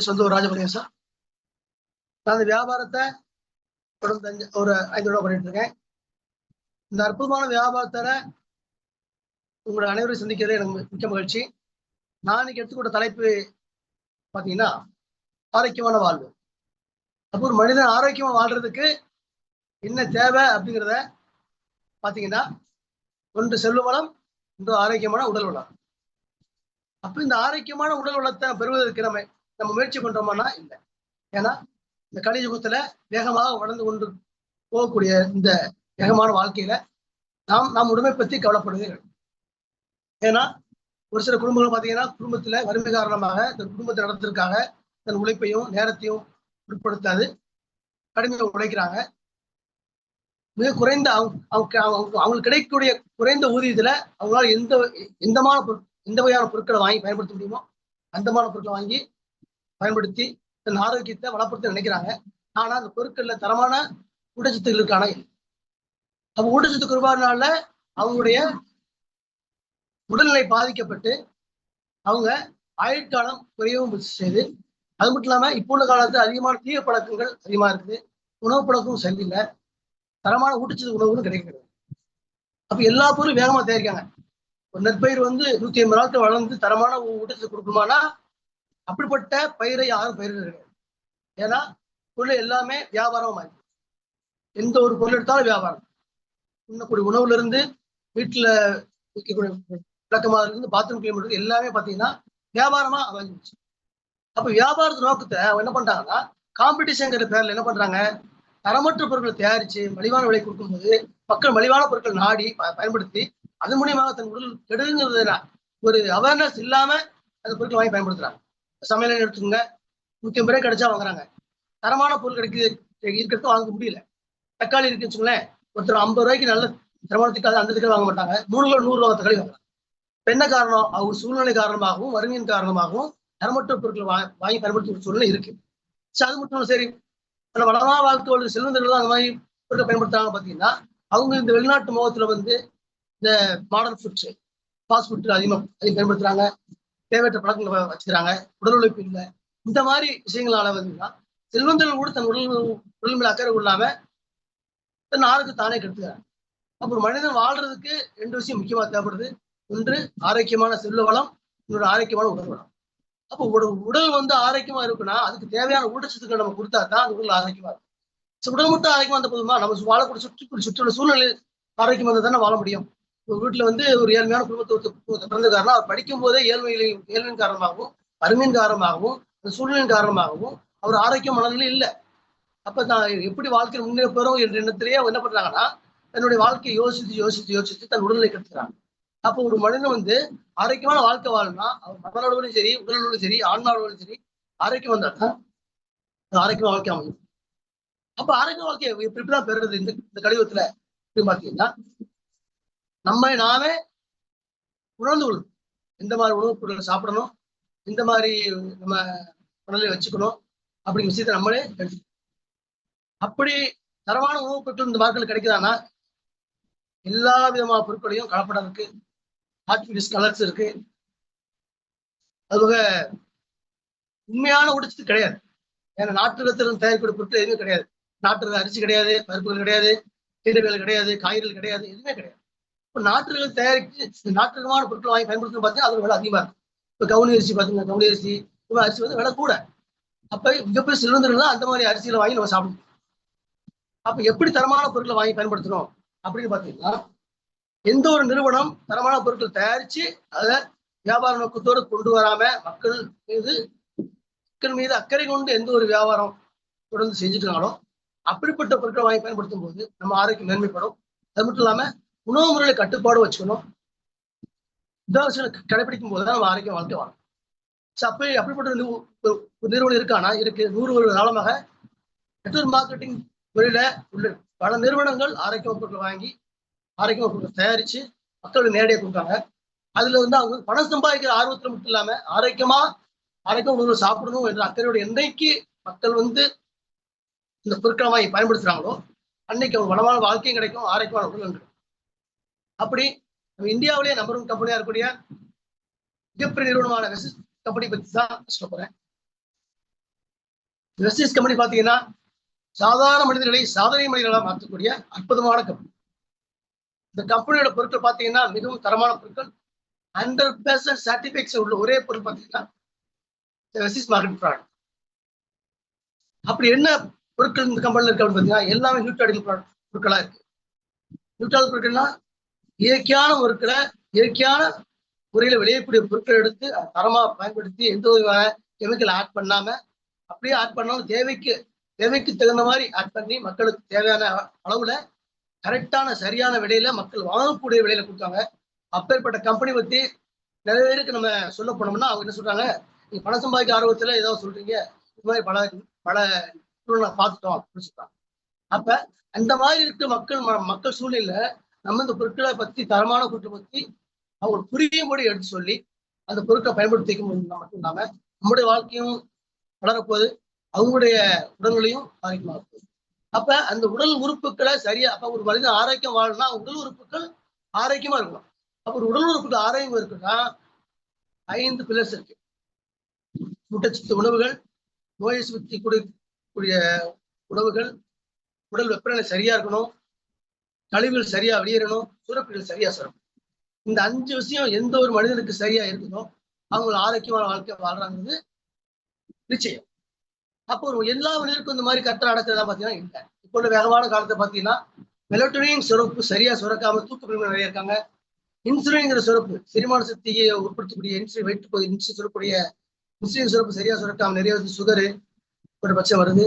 சொந்த ஒரு ராஜபுரேசம். நான் அந்த வியாபாரத்தை தொடர்ந்து ஒரு 5 ரூபா பண்ணிட்டு இருக்கேன். இந்த அற்புதமான வியாபாரத்தால உங்களை அனைவரும் சந்திக்கிறதே எனக்கு மிக்க மகிழ்ச்சி. நான் இன்னைக்கு எடுத்துக்கொண்ட தலைப்பு பார்த்தீங்கன்னா ஆரோக்கியமான வாழ்வு. அப்போ ஒரு மனிதன் ஆரோக்கியமா வாழ்றதுக்கு என்ன தேவை அப்படிங்கிறத பார்த்தீங்கன்னா, ஒன்று செல்வ வளம், ஒன்று ஆரோக்கியமான உடல் வளம். அப்போ இந்த ஆரோக்கியமான உடல் வளத்தை பெறுவதற்கு நம்ம முயற்சி பண்றோமானா இல்லை. ஏன்னா இந்த கலியுகத்துல வேகமாக வளர்ந்து கொண்டு போகக்கூடிய இந்த வேகமான வாழ்க்கையில நாம் உடம்பை பற்றி கவலைப்படுவதே கிடையாது. ஏன்னா ஒரு சில குடும்பங்கள் பார்த்தீங்கன்னா, குடும்பத்துல வறுமை காரணமாக தன் குடும்பத்தை நடத்துறதுக்காக தன் உழைப்பையும் நேரத்தையும் உட்படுத்தாது கடுமையாக உழைக்கிறாங்க. மிக குறைந்த அவங்களுக்கு கிடைக்கக்கூடிய குறைந்த ஊதியத்துல அவங்களால எந்த வகையான பொருட்களை வாங்கி பயன்படுத்த முடியுமோ அந்தமான பொருட்களை வாங்கி பயன்படுத்தி தன் ஆரோக்கியத்தை வளப்படுத்த நினைக்கிறாங்க. ஆனா அந்த பொருட்கள்ல தரமான ஊட்டச்சத்துக்களுக்கான அப்ப ஊட்டச்சத்து குறைபாடுனால அவங்களுடைய உடல்நிலை பாதிக்கப்பட்டு அவங்க ஆயுட்காலம் குறையவும் செய்து, அது மட்டும் இல்லாம இப்போ உள்ள காலத்துல அதிகமான தீய பழக்கங்கள் அதிகமா இருக்குது. உணவு பழக்கமும் சரியில்லை, தரமான ஊட்டச்சத்து உணவுகளும் கிடைக்கிறது. அப்ப எல்லா பொருளும் வேகமா தயாரிக்காங்க. ஒரு நெற்பயிர் 150 நாட்கள் வளர்ந்து தரமான ஊட்டச்சத்து கொடுக்குமானா அப்படிப்பட்ட பயிரை யாரும் பயிரிட கிடையாது. ஏன்னா பொருள் எல்லாமே வியாபாரமா மாறி, எந்த ஒரு பொருள் எடுத்தாலும் வியாபாரம். உண்ணக்கூடிய உணவுல இருந்து வீட்டுல வைக்கக்கூடிய விளக்கமா இருந்து பாத்ரூம் கிளீன் எல்லாமே பாத்தீங்கன்னா வியாபாரமா அமைஞ்சிருச்சு. அப்ப வியாபாரத்து நோக்கத்தை என்ன பண்றாங்கன்னா, காம்படிஷன்ங்கிற பேர்ல என்ன பண்றாங்க, தரமற்ற பொருட்களை தயாரிச்சு மலிவான விலை கொடுக்கும்போது மக்கள் மலிவான பொருட்கள் நாடி பயன்படுத்தி அதன் மூலியமாக தன் உடல் கெடுங்கிறது ஒரு அவேர்னஸ் இல்லாம அந்த பொருட்களை வாங்கி பயன்படுத்துறாங்க. சமையல் எடுத்துக்கோங்க, 150 ரூபாய் கிடைச்சா வாங்குறாங்க. தரமான பொருள் இருக்கிறது வாங்க முடியல. தக்காளி இருக்குன்னு வச்சுங்களேன், ஒருத்தர் 50 ரூபாய்க்கு நல்ல தரமான தக்காளி அந்த தக்காளி வாங்க மாட்டாங்க, 100 ரூபா தக்காளி வாங்குறாங்க. என்ன காரணம்? அவங்க சூழ்நிலை காரணமாகவும் வறுமையின் காரணமாகவும் தரமற்ற பொருட்களை வாங்கி பயன்படுத்த ஒரு சூழ்நிலை இருக்கு. அது மட்டும் சரி, வளமா வாழ்க்கை செல்வந்தர்கள் அந்த மாதிரி பொருட்களை பயன்படுத்துறாங்க. பாத்தீங்கன்னா அவங்க இந்த வெளிநாட்டு முகத்துல இந்த மாடர்ன் ஃபுட்ஸ் ஃபாஸ்ட் ஃபுட் அதிகம் பயன்படுத்துறாங்க. தேவையற்ற பழக்கங்களை வச்சுக்கிறாங்க, உடல் உழைப்பு இல்லை. இந்த மாதிரி விஷயங்களால செல்வந்தர்கள் கூட தன் உடல் மேல அக்கறை கொள்ளாம தன் ஆரோக்கியத்தை தானே கெடுத்துக்கிறாங்க. அப்ப ஒரு மனிதன் வாழ்றதுக்கு 2 விஷயம் முக்கியமா தேவைப்படுது. ஒன்று ஆரோக்கியமான செல்வ வளம், இன்னொரு ஆரோக்கியமான உடல் வளம். அப்போ உடல் ஆரோக்கியமா இருக்குன்னா அதுக்கு தேவையான ஊட்டச்சத்துக்களை நம்ம கொடுத்தா தான் அந்த உடல் ஆரோக்கியமா இருக்கும். உடல் மட்டும் ஆரோக்கியமா இருந்த போதுமா, நம்ம வாழக்கூடிய சுற்றுலா சூழ்நிலை ஆரோக்கியமா இருந்தா தானே வாழ முடியும். வீட்டுல ஒரு ஏழ்மையான குடும்பத்தை பிறந்தக்காரனா அவர் படிக்கும் போதே ஏழ்மையின் காரணமாகவும் வறுமையின் காரணமாகவும் அந்த சூழ்நிலையின் காரணமாகவும் அவர் ஆரோக்கியம் மனதிலும் இல்லை. அப்ப நான் எப்படி வாழ்க்கையில் முன்னேற போறோம் என்ற எண்ணத்திலேயே என்ன பண்றாங்கன்னா, தன்னுடைய வாழ்க்கையை யோசித்து தன் உடல்நிலை கெடுத்துக்கிறாங்க. அப்போ ஒரு மனிதன் ஆரோக்கியமான வாழ்க்கை வாழணும்னா அவர் மனநலவோடும் சரி, உடல்நலோடும் சரி, ஆன்மாவோடும் சரி ஆரோக்கியம் வந்தாதான் ஆரோக்கியமான வாழ்க்கை அமையும். அப்ப ஆரோக்கிய வாழ்க்கையை எப்படிதான் பெறுறது இந்த கலியுகத்துல பாத்தீங்கன்னா, நாமே உணர்ந்து கொள்ளணும். எந்த மாதிரி உணவுப் பொருட்களை சாப்பிடணும், இந்த மாதிரி நம்ம உடலை வச்சுக்கணும் அப்படிங்கிற விஷயத்தை நம்மளே எடுத்துக்கணும். அப்படி தரமான உணவுப் பொருட்கள் இந்த மார்க்கெட்ல கிடைக்குதானா, எல்லா விதமான பொருட்களையும் கலப்படம் இருக்கு, ஆர்டிபிஷியல் கலர்ஸ் இருக்கு. அதுபோக உண்மையான ஊட்டச்சத்து கிடையாது. ஏன்னா நாட்டு தயாரிக்கக்கூடிய பொருட்கள் எதுவுமே கிடையாது. நாட்டு அரிசி கிடையாது, பருப்புகள் கிடையாது, கீரைகள் கிடையாது, காய்கறிகள் கிடையாது, எதுவுமே கிடையாது. இப்போ நாட்டுகள் தயாரித்து நாட்டுமான பொருட்கள் வாங்கி பயன்படுத்தணும் பார்த்தீங்கன்னா அது விலை அதிகமா இருக்கும். இப்போ கவுனி அரிசி பார்த்தீங்கன்னா, கவுனி அரிசி அரிசி விலை கூட. அப்ப மிகப்பெரிய செல்வந்தர்கள் தான் அந்த மாதிரி அரிசிகளை வாங்கி நம்ம சாப்பிடணும். அப்ப எப்படி தரமான பொருட்களை வாங்கி பயன்படுத்தணும் அப்படின்னு பார்த்தீங்கன்னா, எந்த ஒரு நிறுவனம் தரமான பொருட்கள் தயாரிச்சு அதை வியாபார நோக்கத்தோடு கொண்டு வராம மக்கள் மீது அக்கறை கொண்டு எந்த ஒரு வியாபாரம் தொடர்ந்து செஞ்சுட்டு இருக்காங்களோ அப்படிப்பட்ட பொருட்களை வாங்கி பயன்படுத்தும் போது நம்ம ஆரோக்கியம் மேன்மைப்படும். அது மட்டும் இல்லாம உணவு முறையில கட்டுப்பாடு வச்சுக்கணும். இதான் கடைபிடிக்கும் போதுதான் நம்ம ஆரோக்கியம் வாழ்க்கை வாழும். அப்படிப்பட்ட நிறுவனம் இருக்கானா இருக்கு. 100 வருட காலமாக நெட்வொர்க் மார்க்கெட்டிங் முறையில உள்ள பல நிறுவனங்கள் ஆரோக்கிய பொருட்களை வாங்கி ஆரோக்கியமா பொருட்கள் தயாரிச்சு மக்களுக்கு நேரடியாக கொடுக்காங்க. அதுல அவங்க பணம் சம்பாதிக்கிற ஆர்வத்துல மட்டும் இல்லாம ஆரோக்கிய உணவு சாப்பிடணும் என்ற அக்கறையோட என்னைக்கு மக்கள் இந்த பொருட்களை வாங்கி பயன்படுத்துறாங்களோ அன்னைக்கு அவங்க வளமான வாழ்க்கையும் கிடைக்கும், ஆரோக்கியமான உடல் கிடைக்கும். அப்படி நம்ம இந்தியாவிலேயே நம்பர் 1 கம்பெனியா இருக்கக்கூடிய மிகப்பெரிய நிறுவனமான வெசிஸ் கம்பெனி பத்தி தான் சொல்ல போறேன். வெஸ்டிஸ் கம்பெனி பாத்தீங்கன்னா சாதாரண மனிதர்களை சாதனை மனிதர்களாக மாற்றக்கூடிய அற்புதமான கம்பெனி. இந்த கம்பெனியோட பொருட்கள் பாத்தீங்கன்னா மிகவும் தரமான பொருட்கள். 100% சர்டிபிகேட்ஸ் உள்ள ஒரே பொருள் பாத்தீங்கன்னா வெஸ்டிஸ் மார்க்கெட் ப்ராடக்ட். அப்படி என்ன பொருட்கள் இந்த கம்பெனில இருக்கு அப்படின்னு பாத்தீங்கன்னா எல்லாமே நியூட்ராடிக் பொருட்களா இருக்கு. நியூட்ரால் பொருட்கள்னா இயற்கையான பொருட்களை இயற்கையான முறையில விளையக்கூடிய பொருட்களை எடுத்து தரமா பயன்படுத்தி எந்த விதமான கெமிக்கல் ஆட் பண்ணாம அப்படியே ஆட் பண்ணாலும் தேவைக்கு தகுந்த மாதிரி ஆட் பண்ணி மக்களுக்கு தேவையான அளவுல கரெக்டான சரியான விலையில மக்கள் வாங்கக்கூடிய விலையில கொடுத்தாங்க. அப்பேற்பட்ட கம்பெனி பத்தி நிறைய பேருக்கு நம்ம சொல்ல போனோம்னா அவங்க என்ன சொல்றாங்க, நீங்க பணம் சம்பாதிக்க ஆர்வத்துல ஏதாவது சொல்றீங்க, இது மாதிரி பல பல பார்த்துட்டோம் அப்படின்னு சொல்றாங்க. அப்ப அந்த மாதிரி இருக்க மக்கள் சூழ்நிலையில நம்ம இந்த பொருட்களை பத்தி தரமான பொருட்களை பத்தி அவங்க புரியும்படி எடுத்து சொல்லி அந்த பொருட்களை பயன்படுத்திக்க மட்டும் இல்லாம நம்முடைய வாழ்க்கையும் வளரப்போகுது, அவங்களுடைய உடல்களையும் ஆரோக்கியமாக போகுது. அப்ப அந்த உடல் உறுப்புகளை சரியா, அப்ப ஒரு மனிதன் ஆரோக்கியம் வாழணும்னா உடல் உறுப்புகள் ஆரோக்கியமா இருக்கணும். அப்ப ஒரு உடல் உறுப்புகள் ஆரோக்கியம் இருக்குன்னா 5 பில்லர்ஸ் இருக்கு. ஊட்டச்சத்து உணவுகள், நோயை சுத்தி கூடிய உணவுகள், உடல் வெப்பநிலை சரியா இருக்கணும், கழிவுகள் சரியா வெளியேறணும், சுரப்பிகள் சரியா சுரக்கணும். இந்த 5 விஷயம் எந்த ஒரு மனிதனுக்கு சரியா இருக்குதோ அவங்க ஆரோக்கியமான வாழ்க்கை வாழ்றாங்கிறது நிச்சயம். அப்போ ஒரு எல்லா மனிதருக்கும் இந்த மாதிரி கரெக்டா நடக்கிறதா பாத்தீங்கன்னா இல்லை. இப்போ உள்ள வேகமான காலத்தை பாத்தீங்கன்னா மெலட்டோனின் சுரப்பு சரியா சுரக்காம தூக்க நிறைய இருக்காங்க. இன்சுலின்ங்கிற சுரப்பு செரிமான சக்தியை உற்படுத்தக்கூடிய இன்சுலின் வயிற்று சுரக்கூடிய இன்சுலின் சுரப்பு சரியா சுரக்காம நிறைய சுகரு ஒரு பட்சம் வருது.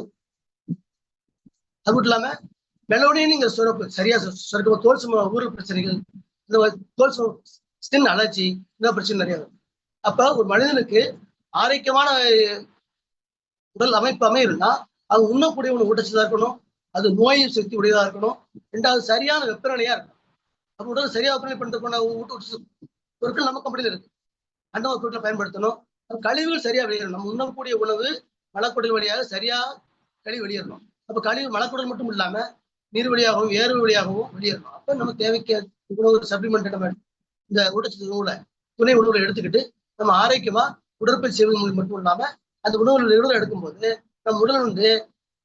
அது மட்டும் இல்லாம மெலோனின்ங்கிற சுரப்பு சரியா சுரக்க தோல் சும ஊரல் பிரச்சனைகள், இந்த தோல் ஸ்கின் அலர்ஜி, இந்த பிரச்சனை நிறைய வரும். அப்ப ஒரு மனிதனுக்கு ஆரோக்கியமான உடல் அமைப்பு அமையிருந்தா அவங்க உண்ணக்கூடிய ஒன்று ஊட்டச்சதா இருக்கணும், அது நோய் சக்தி உடையதா இருக்கணும், 2வது சரியான வெப்பநிலையா இருக்கணும். அப்ப உடல் சரியா வெப்பநிலை பண்றதுக்கான பொருட்கள் நம்ம கம்பெனியில இருக்கு. அந்த பொருட்களை பயன்படுத்தணும். கழிவுகள் சரியா வெளியேறணும். நம்ம உண்ணக்கூடிய உணவு மலக்குடல் வழியாக சரியா கழிவு வெளியேறணும். அப்ப கழிவு மலக்குடல் மட்டும் இல்லாம நீர் வழியாகவும் வேர்வை வழியாகவும் வெளியேறணும். அப்ப நம்ம தேவைக்கு உணவு சப்ளிமெண்ட் நம்ம இந்த ஊட்டச்சத்து உணவுல துணை உணவுகளை எடுத்துக்கிட்டு நம்ம ஆரோக்கியமா உடற்பயிற்சி செய்வது மட்டும் இல்லாம அந்த உணவுகளை எடுக்கும்போது நம்ம உடல்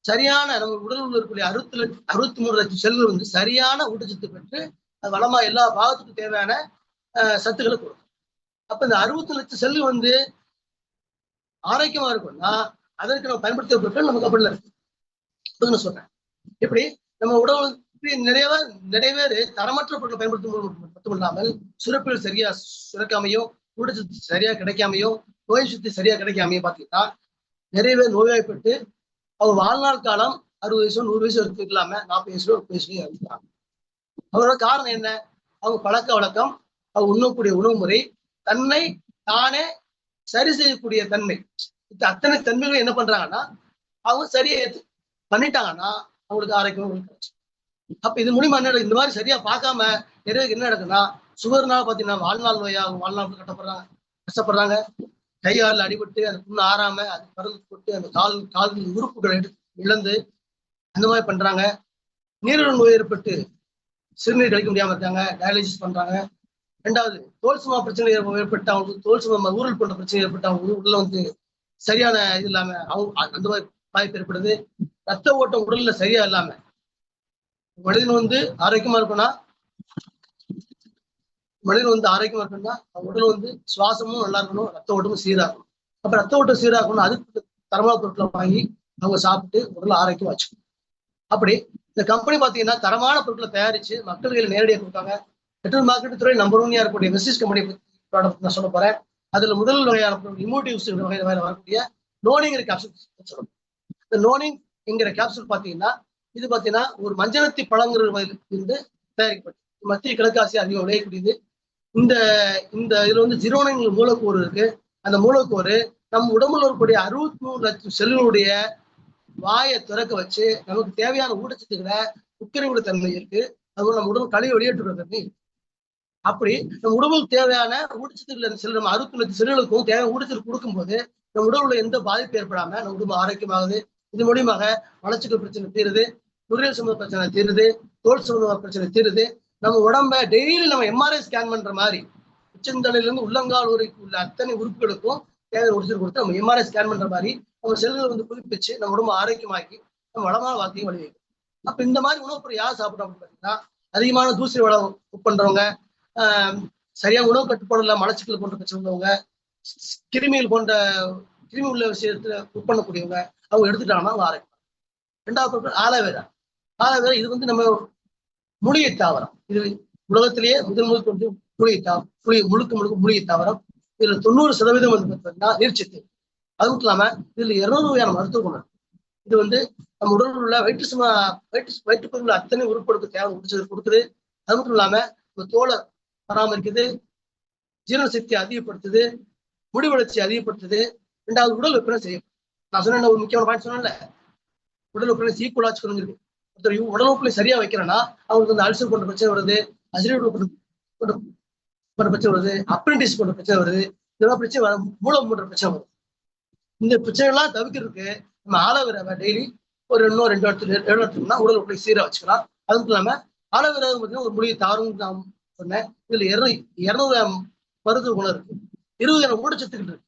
சரியான நம்ம உடல் இருக்கக்கூடிய 63 லட்சம் செல்கள் சரியான ஊட்டச்சத்து பெற்று அது வளமா எல்லா பாகத்துக்கும் தேவையான சத்துக்களை கொடுக்கும். அப்ப இந்த 60 லட்சம் செல்லு ஆரோக்கியமா இருக்கும்னா அதற்கு நம்ம பயன்படுத்திய பொருட்கள் நமக்கு அப்படில இருக்கு சொல்றேன். இப்படி நம்ம உடல் நிறைய பேர் தரமற்ற பொருட்களை பயன்படுத்தும் மட்டும் இல்லாமல் சுரப்பில் சரியா சுரக்காமையும் ஊட்டச்சத்து சரியா கிடைக்காமையும் நோய் சுத்தி சரியா கிடைக்காமையும் பாத்தீங்கன்னா நிறைய பேர் நோய்வாய்ப்பட்டு அவங்க வாழ்நாள் காலம் 60 வயசு 100 வயசு வரைக்கும் இல்லாம 40 வயசுல 30 வயசுலயும் இருக்கிறாங்க. அவரோட காரணம் என்ன? அவங்க பழக்க வழக்கம், அவங்க உண்ணக்கூடிய உணவு முறை, தன்னை தானே சரி செய்யக்கூடிய தன்மை, அத்தனை தன்மைகளும் என்ன பண்றாங்கன்னா அவங்க சரியா பண்ணிட்டாங்கன்னா அவங்களுக்கு ஆரோக்கியம் கிடைச்சு. அப்ப இது மூலியமா என்ன இந்த மாதிரி சரியா பார்க்காம நிறைய என்ன நடக்குன்னா சுகர்னால பாத்தீங்கன்னா வாழ்நாள் நோயா வாழ்நாள் கஷ்டப்படுறாங்க. கை காலில் அடிபட்டு அந்த புண்ணு ஆறாம அது பறந்து போட்டு அந்த கால் உறுப்புகளை இழந்து அந்த மாதிரி பண்றாங்க. நீரிழிவு நோய் ஏற்பட்டு சிறுநீர் கழிக்க முடியாம இருக்காங்க, டயாலிசிஸ் பண்றாங்க. 2வது தோல் சுமா பிரச்சனை ஏற்பட்டு அவங்களுக்கு தோல் சுமா ஊரல் போன்ற பிரச்சனை ஏற்பட்டு அவங்க உள்ள சரியான இது இல்லாம அவங்க அந்த மாதிரி பாதிப்பு ஏற்படுது. ரத்த ஓட்டம் உடல்ல சரியா இல்லாம மனிதன் ஆரோக்கியமா இருக்கும்னா உடல் சுவாசமும் நல்லா இருக்கணும், ரத்த ஓட்டமும் சீராகணும். அப்ப ரத்த ஓட்டம் சீராகணும், அதுக்கு தரமான பொருட்களை வாங்கி அவங்க சாப்பிட்டு உடல் ஆரோக்கியம் வச்சுக்கணும். அப்படி இந்த கம்பெனி பாத்தீங்கன்னா தரமான பொருட்களை தயாரிச்சு மக்களுக்கு நேரடியாக கொடுத்தாங்க. நெட்வொர்க் மார்க்கெட்டிங் துறை நம்பர் 1 இருக்கக்கூடிய வெஸ்டிஸ் கம்பெனி ப்ராடக்ட் நான் சொல்ல போறேன். அதுல முதல் வகையான இமோட்டிவ்ஸ் வகையில வரக்கூடிய நோனிங்கிற கேப்சூல் சொல்லணும். இந்த நோனிங்கிற கேப்சூல் பாத்தீங்கன்னா இது பாத்தீங்கன்னா ஒரு மஞ்சனத்தி பழங்கிற இருந்து தயாரிக்கப்பட்டு மத்திய கிழக்கு ஆசியா அதிகம் விளையக்கூடியது. இந்த இதுல ஜிரோனின் மூலக்கூறு இருக்கு. அந்த மூலக்கூறு நம்ம உடம்புல இருக்கக்கூடிய 63 லட்சம் செல்லுடைய வாயை திறக்க வச்சு நமக்கு தேவையான ஊட்டச்சத்துக்களை உட்கரிவுள்ள தன்மை இருக்கு. அதுபோல நம்ம உடம்பு கழிவு வெளியேற்றுகிற தன்மை. அப்படி நம்ம உடம்புக்கு தேவையான ஊட்டச்சத்துக்கள் செல் நம்ம 60 லட்சம் செல்லுகளுக்கும் தேவையான ஊட்டச்சத்து கொடுக்கும்போது நம்ம உடம்புல எந்த பாதிப்பு ஏற்படாம நம்ம உடம்பு ஆரோக்கியமாகுது. இது மூலியமாக மலச்சிக்கல் பிரச்சனை தீருது, நுரையீரல் சம்பந்த பிரச்சனை தீருது, தோல் சம்பந்த பிரச்சனை தீருது. நம்ம உடம்ப டெய்லி நம்ம எம்ஆர்ஐ ஸ்கேன் பண்ற மாதிரி உச்சந்தலையில இருந்து உள்ளங்கால் வரைக்கும் உள்ள அத்தனை உறுப்புகளுக்கும் தேவையான ஊட்டச்சத்து கொடுத்து நம்ம எம்ஆர்ஐ ஸ்கேன் பண்ற மாதிரி நம்ம செல்களை வந்து புதுப்பிச்சு நம்ம உடம்பு ஆரோக்கியமாக்கி நம்ம வளமான வாழ்க்கையும் வழிவகுக்கும். அப்ப இந்த மாதிரி உணவுப் பொருள் யார் சாப்பிட்றோம் அப்படின்னு பார்த்தீங்கன்னா, அதிகமான தூசி வளம் பண்றவங்க, சரியா உணவு கட்டுப்பாடுல மலச்சிக்கல் போன்ற பிரச்சனை உள்ளவங்க, கிருமிகள் போன்ற கிருமி உள்ள விஷயத்துல உட்பண்ணக்கூடியவங்க, அவங்க எடுத்துட்டாங்கன்னா அவங்க ஆரோக்கியம். ரெண்டாவது பொருட்கள் ஆலோவேரா. ஆலோவேரா இது வந்து நம்ம மூலிகை தாவரம். இது உலகத்திலேயே முதல் கொண்டு மூலிகை தாவரம், முழுக்க மூலிகை தாவரம். இதுல 90% வந்து பார்த்தீங்கன்னா நீர்ச்சத்து. அது மட்டும் இல்லாம இதுல 200 வகையான மருத்துவ குணம். இது வந்து நம்ம உடலில் உள்ள வயிற்றுப்பகுதியில் உள்ள அத்தனை உறுப்புகளுக்கு தேவை கொடுக்குது. அது மட்டும் இல்லாம இந்த தோலை பராமரிக்குது, ஜீரண சக்தியை அதிகப்படுத்துது, முடி வளர்ச்சி அதிகப்படுத்துது. ரெண்டாவது உடல் வெப்பனை செய்யும். நான் சொன்ன ஒரு முக்கியமான பாயிண்ட் சொன்னேன்ல, உடல் வெப்பனை ஈக்குவலா வச்சுக்கணுங்கிறது. ஒருத்தர் உடல் வெப்பனை சரியா வைக்கிறேன்னா அவங்களுக்கு அந்த அல்சர் போன்ற பிரச்சனை வருது, அசிடிட்டி போன்ற பிரச்சனை வருது, அப்பெண்டிஸ் போன்ற பிரச்சனை வருது, இதெல்லாம் பிரச்சனை வர மூலம் போன்ற பிரச்சனை வருது. இந்த பிரச்சனை எல்லாம் தவிர்க்கிறதுக்கு நம்ம ஆலோவேராவை டெய்லி ஒரு ரெண்டு எடுத்துக்கணும்னா உடல் வெப்பனை சீரா வச்சுக்கலாம். அது மட்டும் இல்லாம ஆலோவேரா பார்த்தீங்கன்னா ஒரு மூலிகை தாவரம் நான் சொன்னேன். இதுல 200 மருத்துவ குணம் இருக்கு, 20 ஊட்டச்சத்துக்கள் இருக்கு.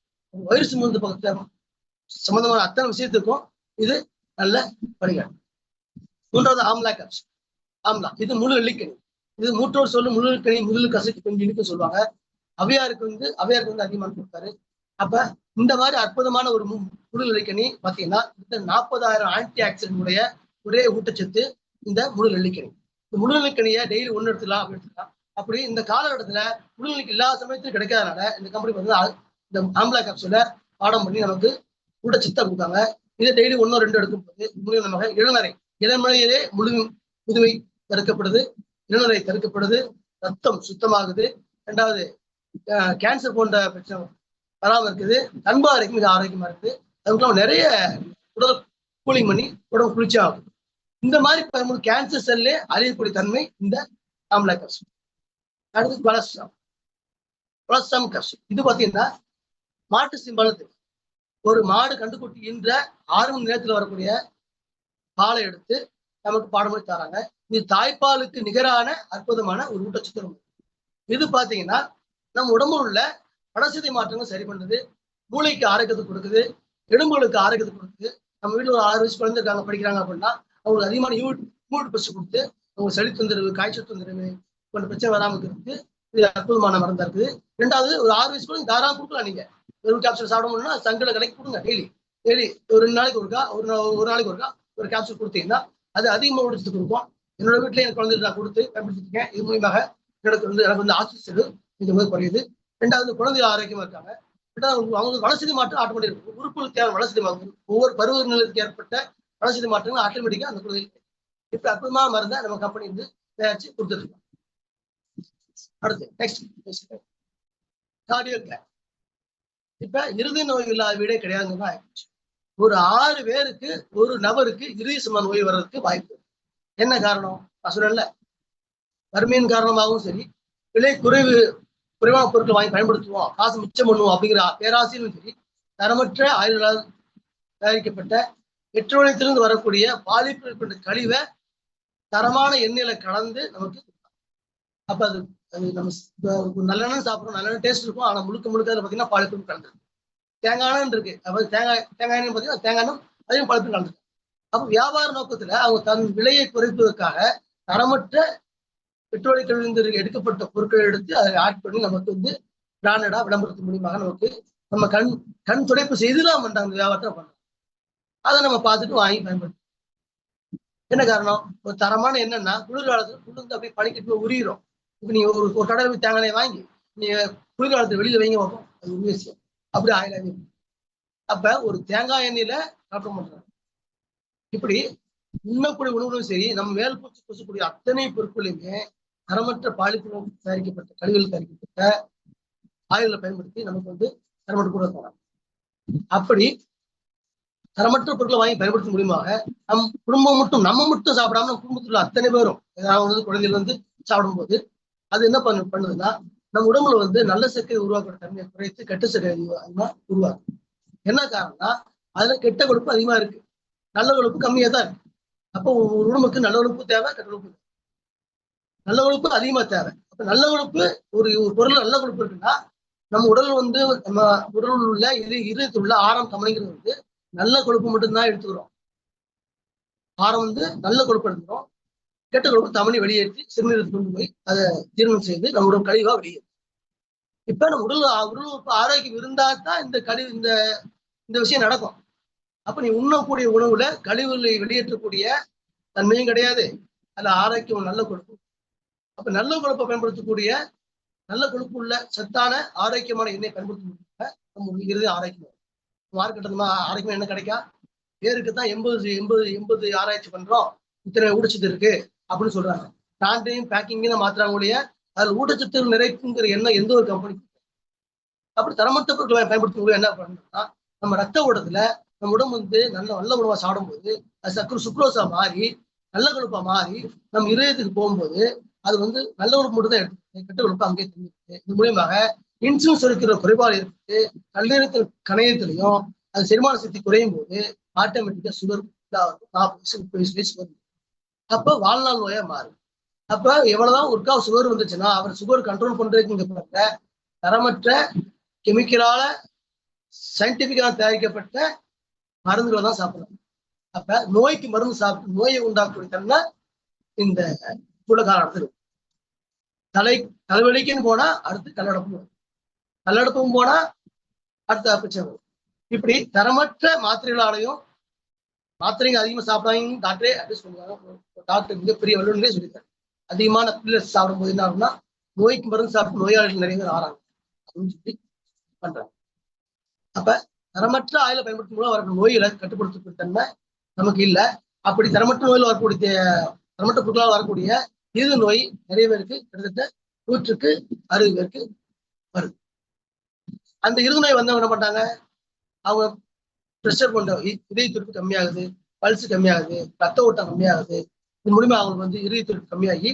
வயிறு சுமந்து பக்கத்துல சம்பந்தமான அத்தனை விஷயத்துக்கும் இது நல்ல வழிகாட்டு. மூன்றாவது ஆம்லா கேப்ஸ். ஆம்லா இது முழு வெள்ளிக்கனி. இது மூற்றோடு சொல்லு முழு வெள்ளிக்கனி முதல் கசக்கி கொஞ்சம் இனிக்க சொல்லுவாங்க. அவையாருக்கு வந்து அதிகமாக கொடுத்தாரு. அப்ப இந்த மாதிரி அற்புதமான ஒரு முழு வெள்ளிக்கனி பாத்தீங்கன்னா 40,000 ஆன்டி ஆக்சிடென்ட் உடைய ஒரே ஊட்டச்சத்து இந்த முழு வெள்ளிக்கனி. இந்த முழு வெள்ளிக்கனியை டெய்லி ஒண்ணு எடுத்துக்கலாம் அப்படி எடுத்துக்கலாம். அப்படி இந்த காலகட்டத்துல முழு வெள்ளிக்கு எல்லா சமயத்திலும் கிடைக்காதனால இந்த கம்பெனி வந்து இந்த ஆம்லா கேப்சூல பாடம் பண்ணி நமக்கு ஊட்டச்சத்தை கொடுத்தாங்க. இதை டெய்லி 1-2 எடுக்கும் போது நமக்கு இளமலையிலே முதுமை தடுக்கப்படுது, இளநரை தடுக்கப்படுது, ரத்தம் சுத்தமாகுது. ரெண்டாவது கேன்சர் போன்ற பிரச்சனை வராம இருக்குது, கண் ஆரோக்கியம் மிக ஆரோக்கியமா இருக்குது. அதுக்கு நிறைய உடல் கூலிங் பண்ணி உடம்பு குளிர்ச்சி ஆகும். இந்த மாதிரி கேன்சர் செல்லே அழியக்கூடிய தன்மை இந்த ஆம்லா கேப்சூல். அடுத்து கொலஸ்ட்ராம் கேப்சூல். இது பாத்தீங்கன்னா மாட்டு சிம்பளத்துக்கு ஒரு மாடு கண்டுக்குட்டி ஈன்ற 6 மணி நேரத்துல வரக்கூடிய பாலை எடுத்து நமக்கு பாடமொழி தராங்க. இது தாய்ப்பாலுக்கு நிகரான அற்புதமான ஒரு ஊட்டச்சத்து. இது பாத்தீங்கன்னா நம்ம உடம்புல உள்ள வளர்சிதை மாற்றங்கள் சரி பண்ணுது, மூளைக்கு ஆரோக்கியத்தை கொடுக்குது, எலும்புகளுக்கு ஆரோக்கியத்தை கொடுக்குது. நம்ம வீட்டுல ஒரு 6 வயசு குழந்தை இருக்காங்க, படிக்கிறாங்க அப்படின்னா அவங்களுக்கு அதிகமான இம்யூனிட்டி பஸ்ட் கொடுத்து அவங்க சளி தொந்தரவு, காய்ச்சல் தொந்தரவு போன்ற பிரச்சனை வராமல் இருக்கு. இது அற்புதமான மருந்தா இருக்குது. ரெண்டாவது ஒரு 6 வயசு கூட தாராளம் கொடுக்கலாம். நீங்க ஒரு கேப்சூல் சாப்பிட முடியும்னா சங்கல கலக்கி கொடுங்க. டெய்லி ஒரு 2 நாளைக்கு ஒருக்கா ஒரு நாளைக்கு ஒருக்கா ஒரு கேப்சூல் கொடுத்தீங்கன்னா அது அதிகமாக ஊட்டச்சத்து கொடுக்கும். என்னோட வீட்டுல என் குழந்தைக்கு நான் கொடுத்து பயன்படுத்திருக்கேன். இது மூலியமாக எனக்கு வந்து ஆக்சிஜன் இது குறையுது. ரெண்டாவது குழந்தை ஆரோக்கியமா இருக்காங்க. அவங்களுக்கு வளர்ச்சி மாற்றம் ஆட்டோமேட்டிக் இருக்கும். உறுப்புகளுக்கு தேவை வளர்ச்சி மாற்றம், ஒவ்வொரு பருவ நிலைக்கு ஏற்பட்ட வளர்ச்சி மாற்றங்கள் ஆட்டோமேட்டிக்கா அந்த குழந்தைகளுக்கு இப்ப அற்புதமான மருந்தை நம்ம கம்பெனி வந்து தயாரிச்சு கொடுத்துட்டு இருக்கோம். அடுத்து நெக்ஸ்ட் கார்டியோ கேர். இப்ப இருதய நோய் இல்லாத வீடே கிடையாதுன்னு ஆயிடுச்சு. ஒரு 6 பேருக்கு ஒரு நபருக்கு இருதய சம்பந்த நோய் வர்றதுக்கு வாய்ப்பு. என்ன காரணம்? நான் சொன்னேன்ல, வறுமையின் காரணமாகவும் சரி, விலை குறைவான பொருட்கள் வாங்கி பயன்படுத்துவோம், காசு மிச்சம் பண்ணுவோம் அப்படிங்கிற பேராசையிலும் சரி, தரமற்ற ஆயுள்களால் தயாரிக்கப்பட்ட பெட்ரோலியத்திலிருந்து வரக்கூடிய பாலிப்பு கழிவை தரமான எண்ணெயில கலந்து நமக்கு. அப்ப அது நம்ம நல்லெண்ணெய் சாப்பிடுறோம், நல்லெண்ணெய் டேஸ்ட் இருக்கும். ஆனா முழுக்க பாத்தீங்கன்னா பாலிப்பு கலந்துருக்கு. தேங்காய் எண்ணெய் இருக்கு, அப்ப தேங்காய் எண்ணெய் பாத்தீங்கன்னா தேங்காய் எண்ணெய் அதையும் பாலிப்பு கலந்துருக்கு. அப்ப வியாபார நோக்கத்துல அவங்க தன் விலையை குறைப்பதற்காக தரமற்ற பெட்ரோலியத்திலிருந்து எடுக்கப்பட்ட பொருட்களை எடுத்து அதை ஆட் பண்ணி நமக்கு வந்து பிராண்டடா விளம்பரத்தின் மூலியமாக நமக்கு நம்ம கண் துடைப்பு செய்துதான் பண்றாங்க, வியாபாரத்தை பண்றாங்க. அதை நம்ம பார்த்துட்டு வாங்கி பயன்படுத்தும். என்ன காரணம்? ஒரு தரமான என்னன்னா குளிர்காலத்துல குளிர்ந்து அப்படியே பனிக்கட்டு போய் உரியிடும். இப்ப நீங்க ஒரு கடையில் போய் தேங்காய் எண்ணெய் வாங்கி நீங்க குளிர்காலத்துல வெளியில வைங்க பார்ப்போம், அது உண்மை விஷயம். அப்படி ஆயிலாவே. அப்ப ஒரு தேங்காய் எண்ணெயில சாப்பிட மாட்டாங்க. இப்படி உண்ணக்கூடிய உணவுகளும் சரி, நம்ம மேல் பூச்சி பூசக்கூடிய அத்தனை பொருட்களையுமே தரமற்ற பாலிப்புலம் தயாரிக்கப்பட்ட கழிவுகள் தயாரிக்கப்பட்ட ஆயுள்களை பயன்படுத்தி நமக்கு வந்து தரமற்ற கூட தராங்க. அப்படி தரமற்ற பொருட்களை வாங்கி பயன்படுத்த முடியுமாக நம்ம மட்டும் சாப்பிடாம நம்ம குடும்பத்தில் உள்ள அத்தனை பேரும் ஏதாவது குழந்தைகள் வந்து சாப்பிடும்போது அது என்ன பண்ணுதுன்னா நம்ம உடம்புல வந்து நல்ல சர்க்கரை உருவாக்குற தன்மையை குறைத்து கெட்ட சர்க்கரை அதிகமா உருவாக்கும். என்ன காரணம்னா அதுல கெட்ட கொழுப்பு அதிகமா இருக்கு, நல்ல கொழுப்பு கம்மியா தான் இருக்கு. அப்போ ஒரு உடம்புக்கு நல்ல கொழுப்பு தேவை, கெட்ட கொழுப்பு நல்ல கொழுப்பு அதிகமா தேவை. அப்ப நல்ல கொழுப்பு ஒரு பொருள் நல்ல கொழுப்பு இருக்குன்னா நம்ம உடல் வந்து நம்ம உடல் உள்ள இதயத்தில் உள்ள 6ஆம் கமனிங்கிறது வந்து நல்ல கொழுப்பு மட்டும்தான் எடுத்துக்கிறோம். ஆரம் வந்து நல்ல கொழுப்பு எடுத்துக்கிறோம், கெட்ட கொழுப்பு தமனி வெளியேற்றி சிறுநீரகத்துக்கு கொண்டு போய் அதை ஜீரணம் செய்து நம்மளோட கழிவா வெளியேறும். இப்ப நம்ம உடல் உறுப்பு ஆரோக்கியம் இருந்தா தான் இந்த கழிவு இந்த விஷயம் நடக்கும். அப்ப நீ உண்ணக்கூடிய உணவுல கழிவுகளை வெளியேற்றக்கூடிய தன்மையும் கிடையாது, அதுல ஆரோக்கியம் நல்ல கொழுப்பு. அப்ப நல்ல கொழுப்பை பயன்படுத்தக்கூடிய நல்ல கொழுப்பு உள்ள சத்தான ஆரோக்கியமான எண்ணெய் பயன்படுத்த நம்ம இறுதி ஆரோக்கியம். மார்க்கெட்டமா ஆரோக்கியம் என்ன கிடைக்கா? பேருக்கு தான் 80 ஆராய்ச்சி பண்றோம், இத்தனை ஊட்டச்சத்து இருக்கு அப்படின்னு சொல்றாங்க. பிராண்டையும் பேக்கிங்கும் மாத்துறாங்க ஒழிய அதுல ஊட்டச்சத்து நிறைக்குங்கிற எண்ணம் எந்த ஒரு கம்பெனி. அப்படி தரமற்ற பொருட்களை பயன்படுத்தும் என்ன பண்ணணும்னா, நம்ம ரத்த ஓட்டத்துல நம்ம உடம்பு வந்து நல்ல உணவா சாப்பிடும்போது அது சுக்ரோஸா மாறி நல்ல கொழுப்பா மாறி நம்ம இதயத்துக்கு போகும்போது அது வந்து நல்ல கொழுப்பு மட்டும் தான் எடுத்து கெட்ட கொழுப்பு அங்கேயே தெரிஞ்சிருக்கு. இது மூலியமாக இன்சுலின் சுரக்கிற குறைபாடு ஏற்பட்டு கல்லீரத்தில் கணையத்திலையும் அது செரிமான சக்தி குறையும் போது ஆட்டோமேட்டிக்கா சுகர் 40 வயசு வருது. அப்ப வாழ்நாள் நோயா மாறும். அப்ப எவ்வளவுதான் ஒருக்கா சுகர் வந்துச்சுன்னா அவர் சுகர் கண்ட்ரோல் பண்றதுக்கு தரமற்ற கெமிக்கலால சயின்டிபிக்கா தயாரிக்கப்பட்ட மருந்துகளை தான் சாப்பிடணும். அப்ப நோய்க்கு மருந்து சாப்பிட்டு நோயை உண்டாக்கக்கூடிய தன்மை இந்த காலத்தில் தலைவலிக்குன்னு போனா அடுத்து கல்லடப்பும் போனா அடுத்த பிரச்சனை வரும். இப்படி தரமற்ற மாத்திரைகளாலையும் மாத்திரைங்க அதிகமா சாப்பிடாங்க டாக்டரே அப்படின்னு சொல்லுவாங்க. டாக்டர் மிகப்பெரிய வல்லுநரே சொல்லியிருக்காரு, அதிகமான பில்லர்ஸ் சாப்பிடும் போது என்ன ஆகும்னா நோய்க்கு மருந்து சாப்பிட்டு நோயாளிகள் நிறைய பேர் ஆறாங்க அப்படின்னு சொல்லி பண்றாங்க. அப்ப தரமற்ற ஆயில பயன்படுத்தும் மூலம் வரக்கூடிய நோய்களை கட்டுப்படுத்தக்கூடிய தன்மை நமக்கு இல்லை. அப்படி தரமற்ற நோயில் வரக்கூடிய தரமற்ற பொருட்களால் வரக்கூடிய இருது நோய் நிறைய பேருக்கு கிட்டத்தட்ட 160 பேருக்கு வருது. அந்த இருது நோய் வந்தவங்க என்ன பண்றாங்க, அவங்க ப்ரெஷர் கொண்ட இதய துடிப்பு கம்மியாகுது, பல்ஸ் கம்மியாகுது, ரத்த ஓட்டம் கம்மியாகுது. இது மூலியமா அவங்களுக்கு வந்து இதய துடிப்பு கம்மியாகி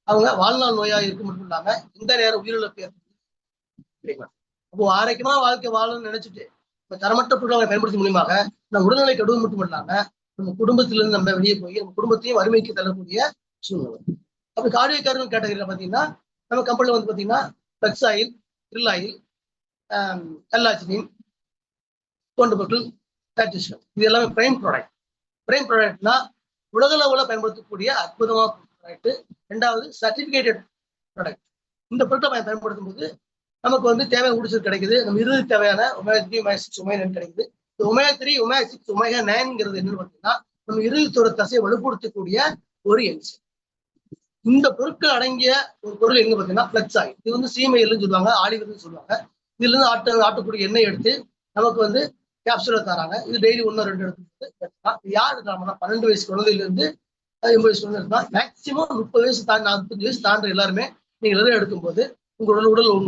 அவங்க வாழ்நாள் நோயாக இருக்க மட்டும் இல்லாம இந்த நேரம் உயிரிழப்பு ஏற்படுது. அப்போ ஆரோக்கியமா வாழ்க்கை வாழணும்னு நினைச்சிட்டு இப்ப தரமற்ற பொருட்களை பயன்படுத்தும் மூலியமாக நம்ம உடல்நிலை கெடுவது மட்டும் இல்லாம நம்ம குடும்பத்திலிருந்து நம்ம வெளியே போய் நம்ம குடும்பத்தையும் வறுமைக்கு தள்ளக்கூடிய சூழ்நிலை. அப்படி கார்டியோ கேட்டகரியில பாத்தீங்கன்னா நம்ம கம்பெனில வந்து பாத்தீங்கன்னா ஃபிளக்ஸ் ஆயில், ட்ரில் ஆயில், எல்லாச்சினின் போன்ற பொருட்கள் இது எல்லாமே பிரைம் ப்ராடக்ட். பிரைம் ப்ராடக்ட்னா உலக அளவுல பயன்படுத்தக்கூடிய அற்புதமான ப்ராடக்ட். ரெண்டாவது சர்டிபிகேட்டட் ப்ராடக்ட். இந்த பொருட்களை பயன்படுத்தும் போது நமக்கு வந்து தேவையான ஊட்டச்சத்து கிடைக்குது, நம்ம இறுதி தேவையான ஒமேகா 3, ஒமேகா 6, ஒமேகா 9 கிடைக்குது. இந்த ஒமேகா 3, ஒமேகா 6, ஒமேகா 9ங்கிறது என்னன்னு பார்த்தீங்கன்னா நம்ம இறுதித்தோட தசையை வலுப்படுத்தக்கூடிய ஒரு என்சைம். இந்த பொருட்கள் அடங்கிய ஒரு பொருள் எங்க பார்த்தீங்கன்னா ஃபிளக்ஸ் ஆயில். இது வந்து சீமையல்னு சொல்லுவாங்க, ஆலிவ்னு சொல்லுவாங்க. இதுல இருந்து ஆட்டக்கூடிய எண்ணெய் எடுத்து நமக்கு வந்து கேப்சூல தராங்க. இது டெய்லி 1-2 எடுத்து யார் எடுக்கலாம்னா 12 வயசு குழந்தையில இருந்து 80 வயசு குழந்தை இருக்கலாம். மேக்சிமம் 30 வயசு தாண்டி 45 வயசு தாண்ட எல்லாருமே நீங்க எல்லாம் எடுக்கும்போது உங்க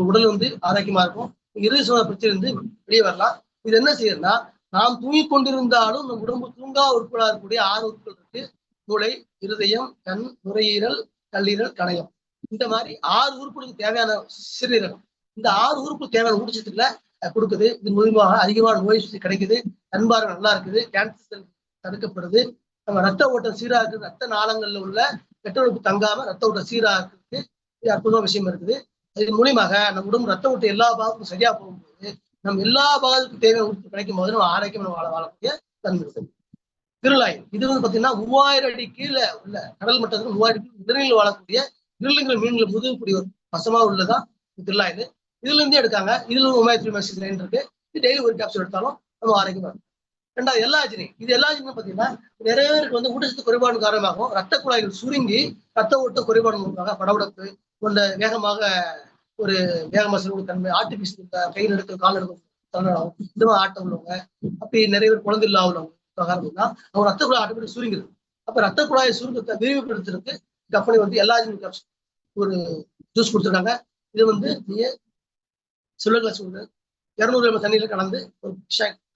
உடல் வந்து ஆரோக்கியமா இருக்கும். இறுதி சுவாச பிரச்சனை இருந்து வெளியே வரலாம். இது என்ன செய்யறதுன்னா, நாம் தூங்கிக் கொண்டிருந்தாலும் நம்ம உடம்பு தூங்கா உறுப்புகளா இருக்கக்கூடிய 6 உறுப்புகள் இருக்கு. மூளை, இருதயம், கண், நுரையீரல், கல்லீரல், கணையம். இந்த மாதிரி 6 உறுப்புகளுக்கு தேவையான சிறுநீரகம். இந்த 6 உறுப்பு தேவையான ஊட்டச்சத்துக்களை கொடுக்குது. இது மூலமாக அதிகமான நோய் கிடைக்குது, கண்பார்வை நல்லா இருக்குது, கேன்சர் தடுக்கப்படுது, நம்ம ரத்த ஓட்டம் சீரா இருக்குது, ரத்த நாளங்கள்ல உள்ள கெட்ட உறுப்பு தங்காம ரத்த ஓட்டம் சீரா இருக்குது. இது அற்புதமான விஷயம் இருக்குது. இதன் மூலியமாக நம்ம உடம்பு ரத்த ஓட்டம் எல்லா பாகத்துக்கும் சரியா போகும்போது நம்ம எல்லா பாகத்துக்கும் தேவையான உறுப்பு கிடைக்கும் போது நம்ம ஆரோக்கியம் வாழக்கூடிய தன்மை இருக்குது. திருளாய் இது வந்து பாத்தீங்கன்னா 3000 அடி கீழே உள்ள கடல் மட்டத்துக்கு 3000 அடி நிழலில் வாழக்கூடிய நிழலுங்கிற மீன்களை முதுகக்கூடிய ஒரு பசமா உள்ளதான் திருளாயில். இதுல இருந்தே எடுக்காங்க. இதுல ஒமேகா 3, ஒமேகா 6 இருக்கு. இது டெய்லி ஒரு கேப்சூல் எடுத்தாலும் நம்ம ஆரோக்கியமா இருக்கும். ரெண்டாவது எல்லாஜினி. இது எல்லாஜினி பாத்தீங்கன்னா நிறைய பேருக்கு வந்து ஊட்டச்சத்து குறைபாடு காரணமாகும் ரத்த குழாய்கள் சுருங்கி ரத்த ஓட்ட குறைபாடு மூலமாக படபடப்பு கொண்ட ஒரு வேகமா செல்வக்கூடிய தன்மை, ஆர்டிபிஷியல் கையில் எடுக்க கால் எடுக்கும் இந்த மாதிரி ஆட்டம் உள்ளவங்க, அப்படி நிறைய பேர் குழந்தை இல்லாதவங்க காரணம்னா அவங்க ரத்த குழாய் ஆட்டோமேட்டிக் சுருங்கிடுது. அப்ப ரத்த குழாயை சுருங்கத்தை விரிவுபடுத்துறதுக்கு கம்பெனி வந்து எல்லாஜினி கேப்சூல் ஒரு ஜூஸ் கொடுத்துருக்காங்க. இது வந்து நீங்க சில கிளாஸ் 200 ml தண்ணியில கலந்து ஒரு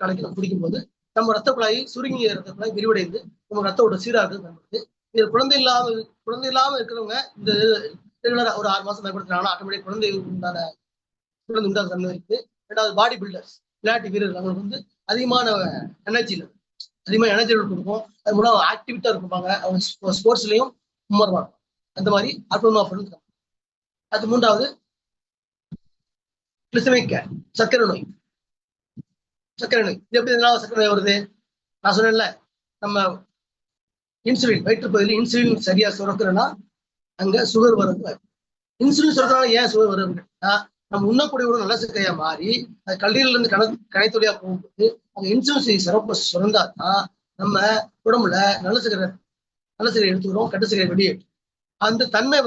கலக்கி நம்ம குடிக்கும் போது நம்ம ரத்த குழாய் சுருங்கிய ரத்த குழாய் விரிவடைந்து நம்ம ரத்த ஓட்ட சீராக பயன்படுது. இது குழந்தை இல்லாம இருக்கிறவங்க இந்த ரெகுலரா ஒரு 6 மாசம் பயன்படுத்தினாங்கன்னா ஆட்டோமேட்டிக் குழந்தை உண்டாக தன்மை இருக்கு. ரெண்டாவது பாடி பில்டர்ஸ், விளையாட்டு வீரர்கள் அவங்களுக்கு வந்து அதிகமான எனர்ஜி கொடுக்கும். அது மூலம் ஆக்டிவிட்டா இருப்பாங்க, அவங்க ஸ்போர்ட்ஸ்லயும் மும்முரமா இருக்கும். அந்த மாதிரி அற்புதமா பொருள். அது மூன்றாவது சர்க்கரை நோய். இது எப்படி சர்க்கரை நோய் வருது? நான் சொன்னேன்ல, நம்ம இன்சுலின் வயிற்றுப்பகுதியில் இன்சுலின் சரியா சுரக்கிறோன்னா அங்க சுகர் வருது. இன்சுலின் சுரக்கிறனால ஏன் சுகர் வருது அப்படின்னா, நம்ம உண்ணக்கூடிய ஒரு நல்ல சர்க்கரையா மாறி அது கல்லீரல இருந்து கணைத்தொழியா போகும்போது அந்த இன்சுலின் சிறப்பு சுரந்தாதான் நம்ம உடம்புல நல்ல சர்க்கரை எடுத்துக்கிறோம், கட்டு சர்க்கரை வெளியேற்றும். அந்த தன்மை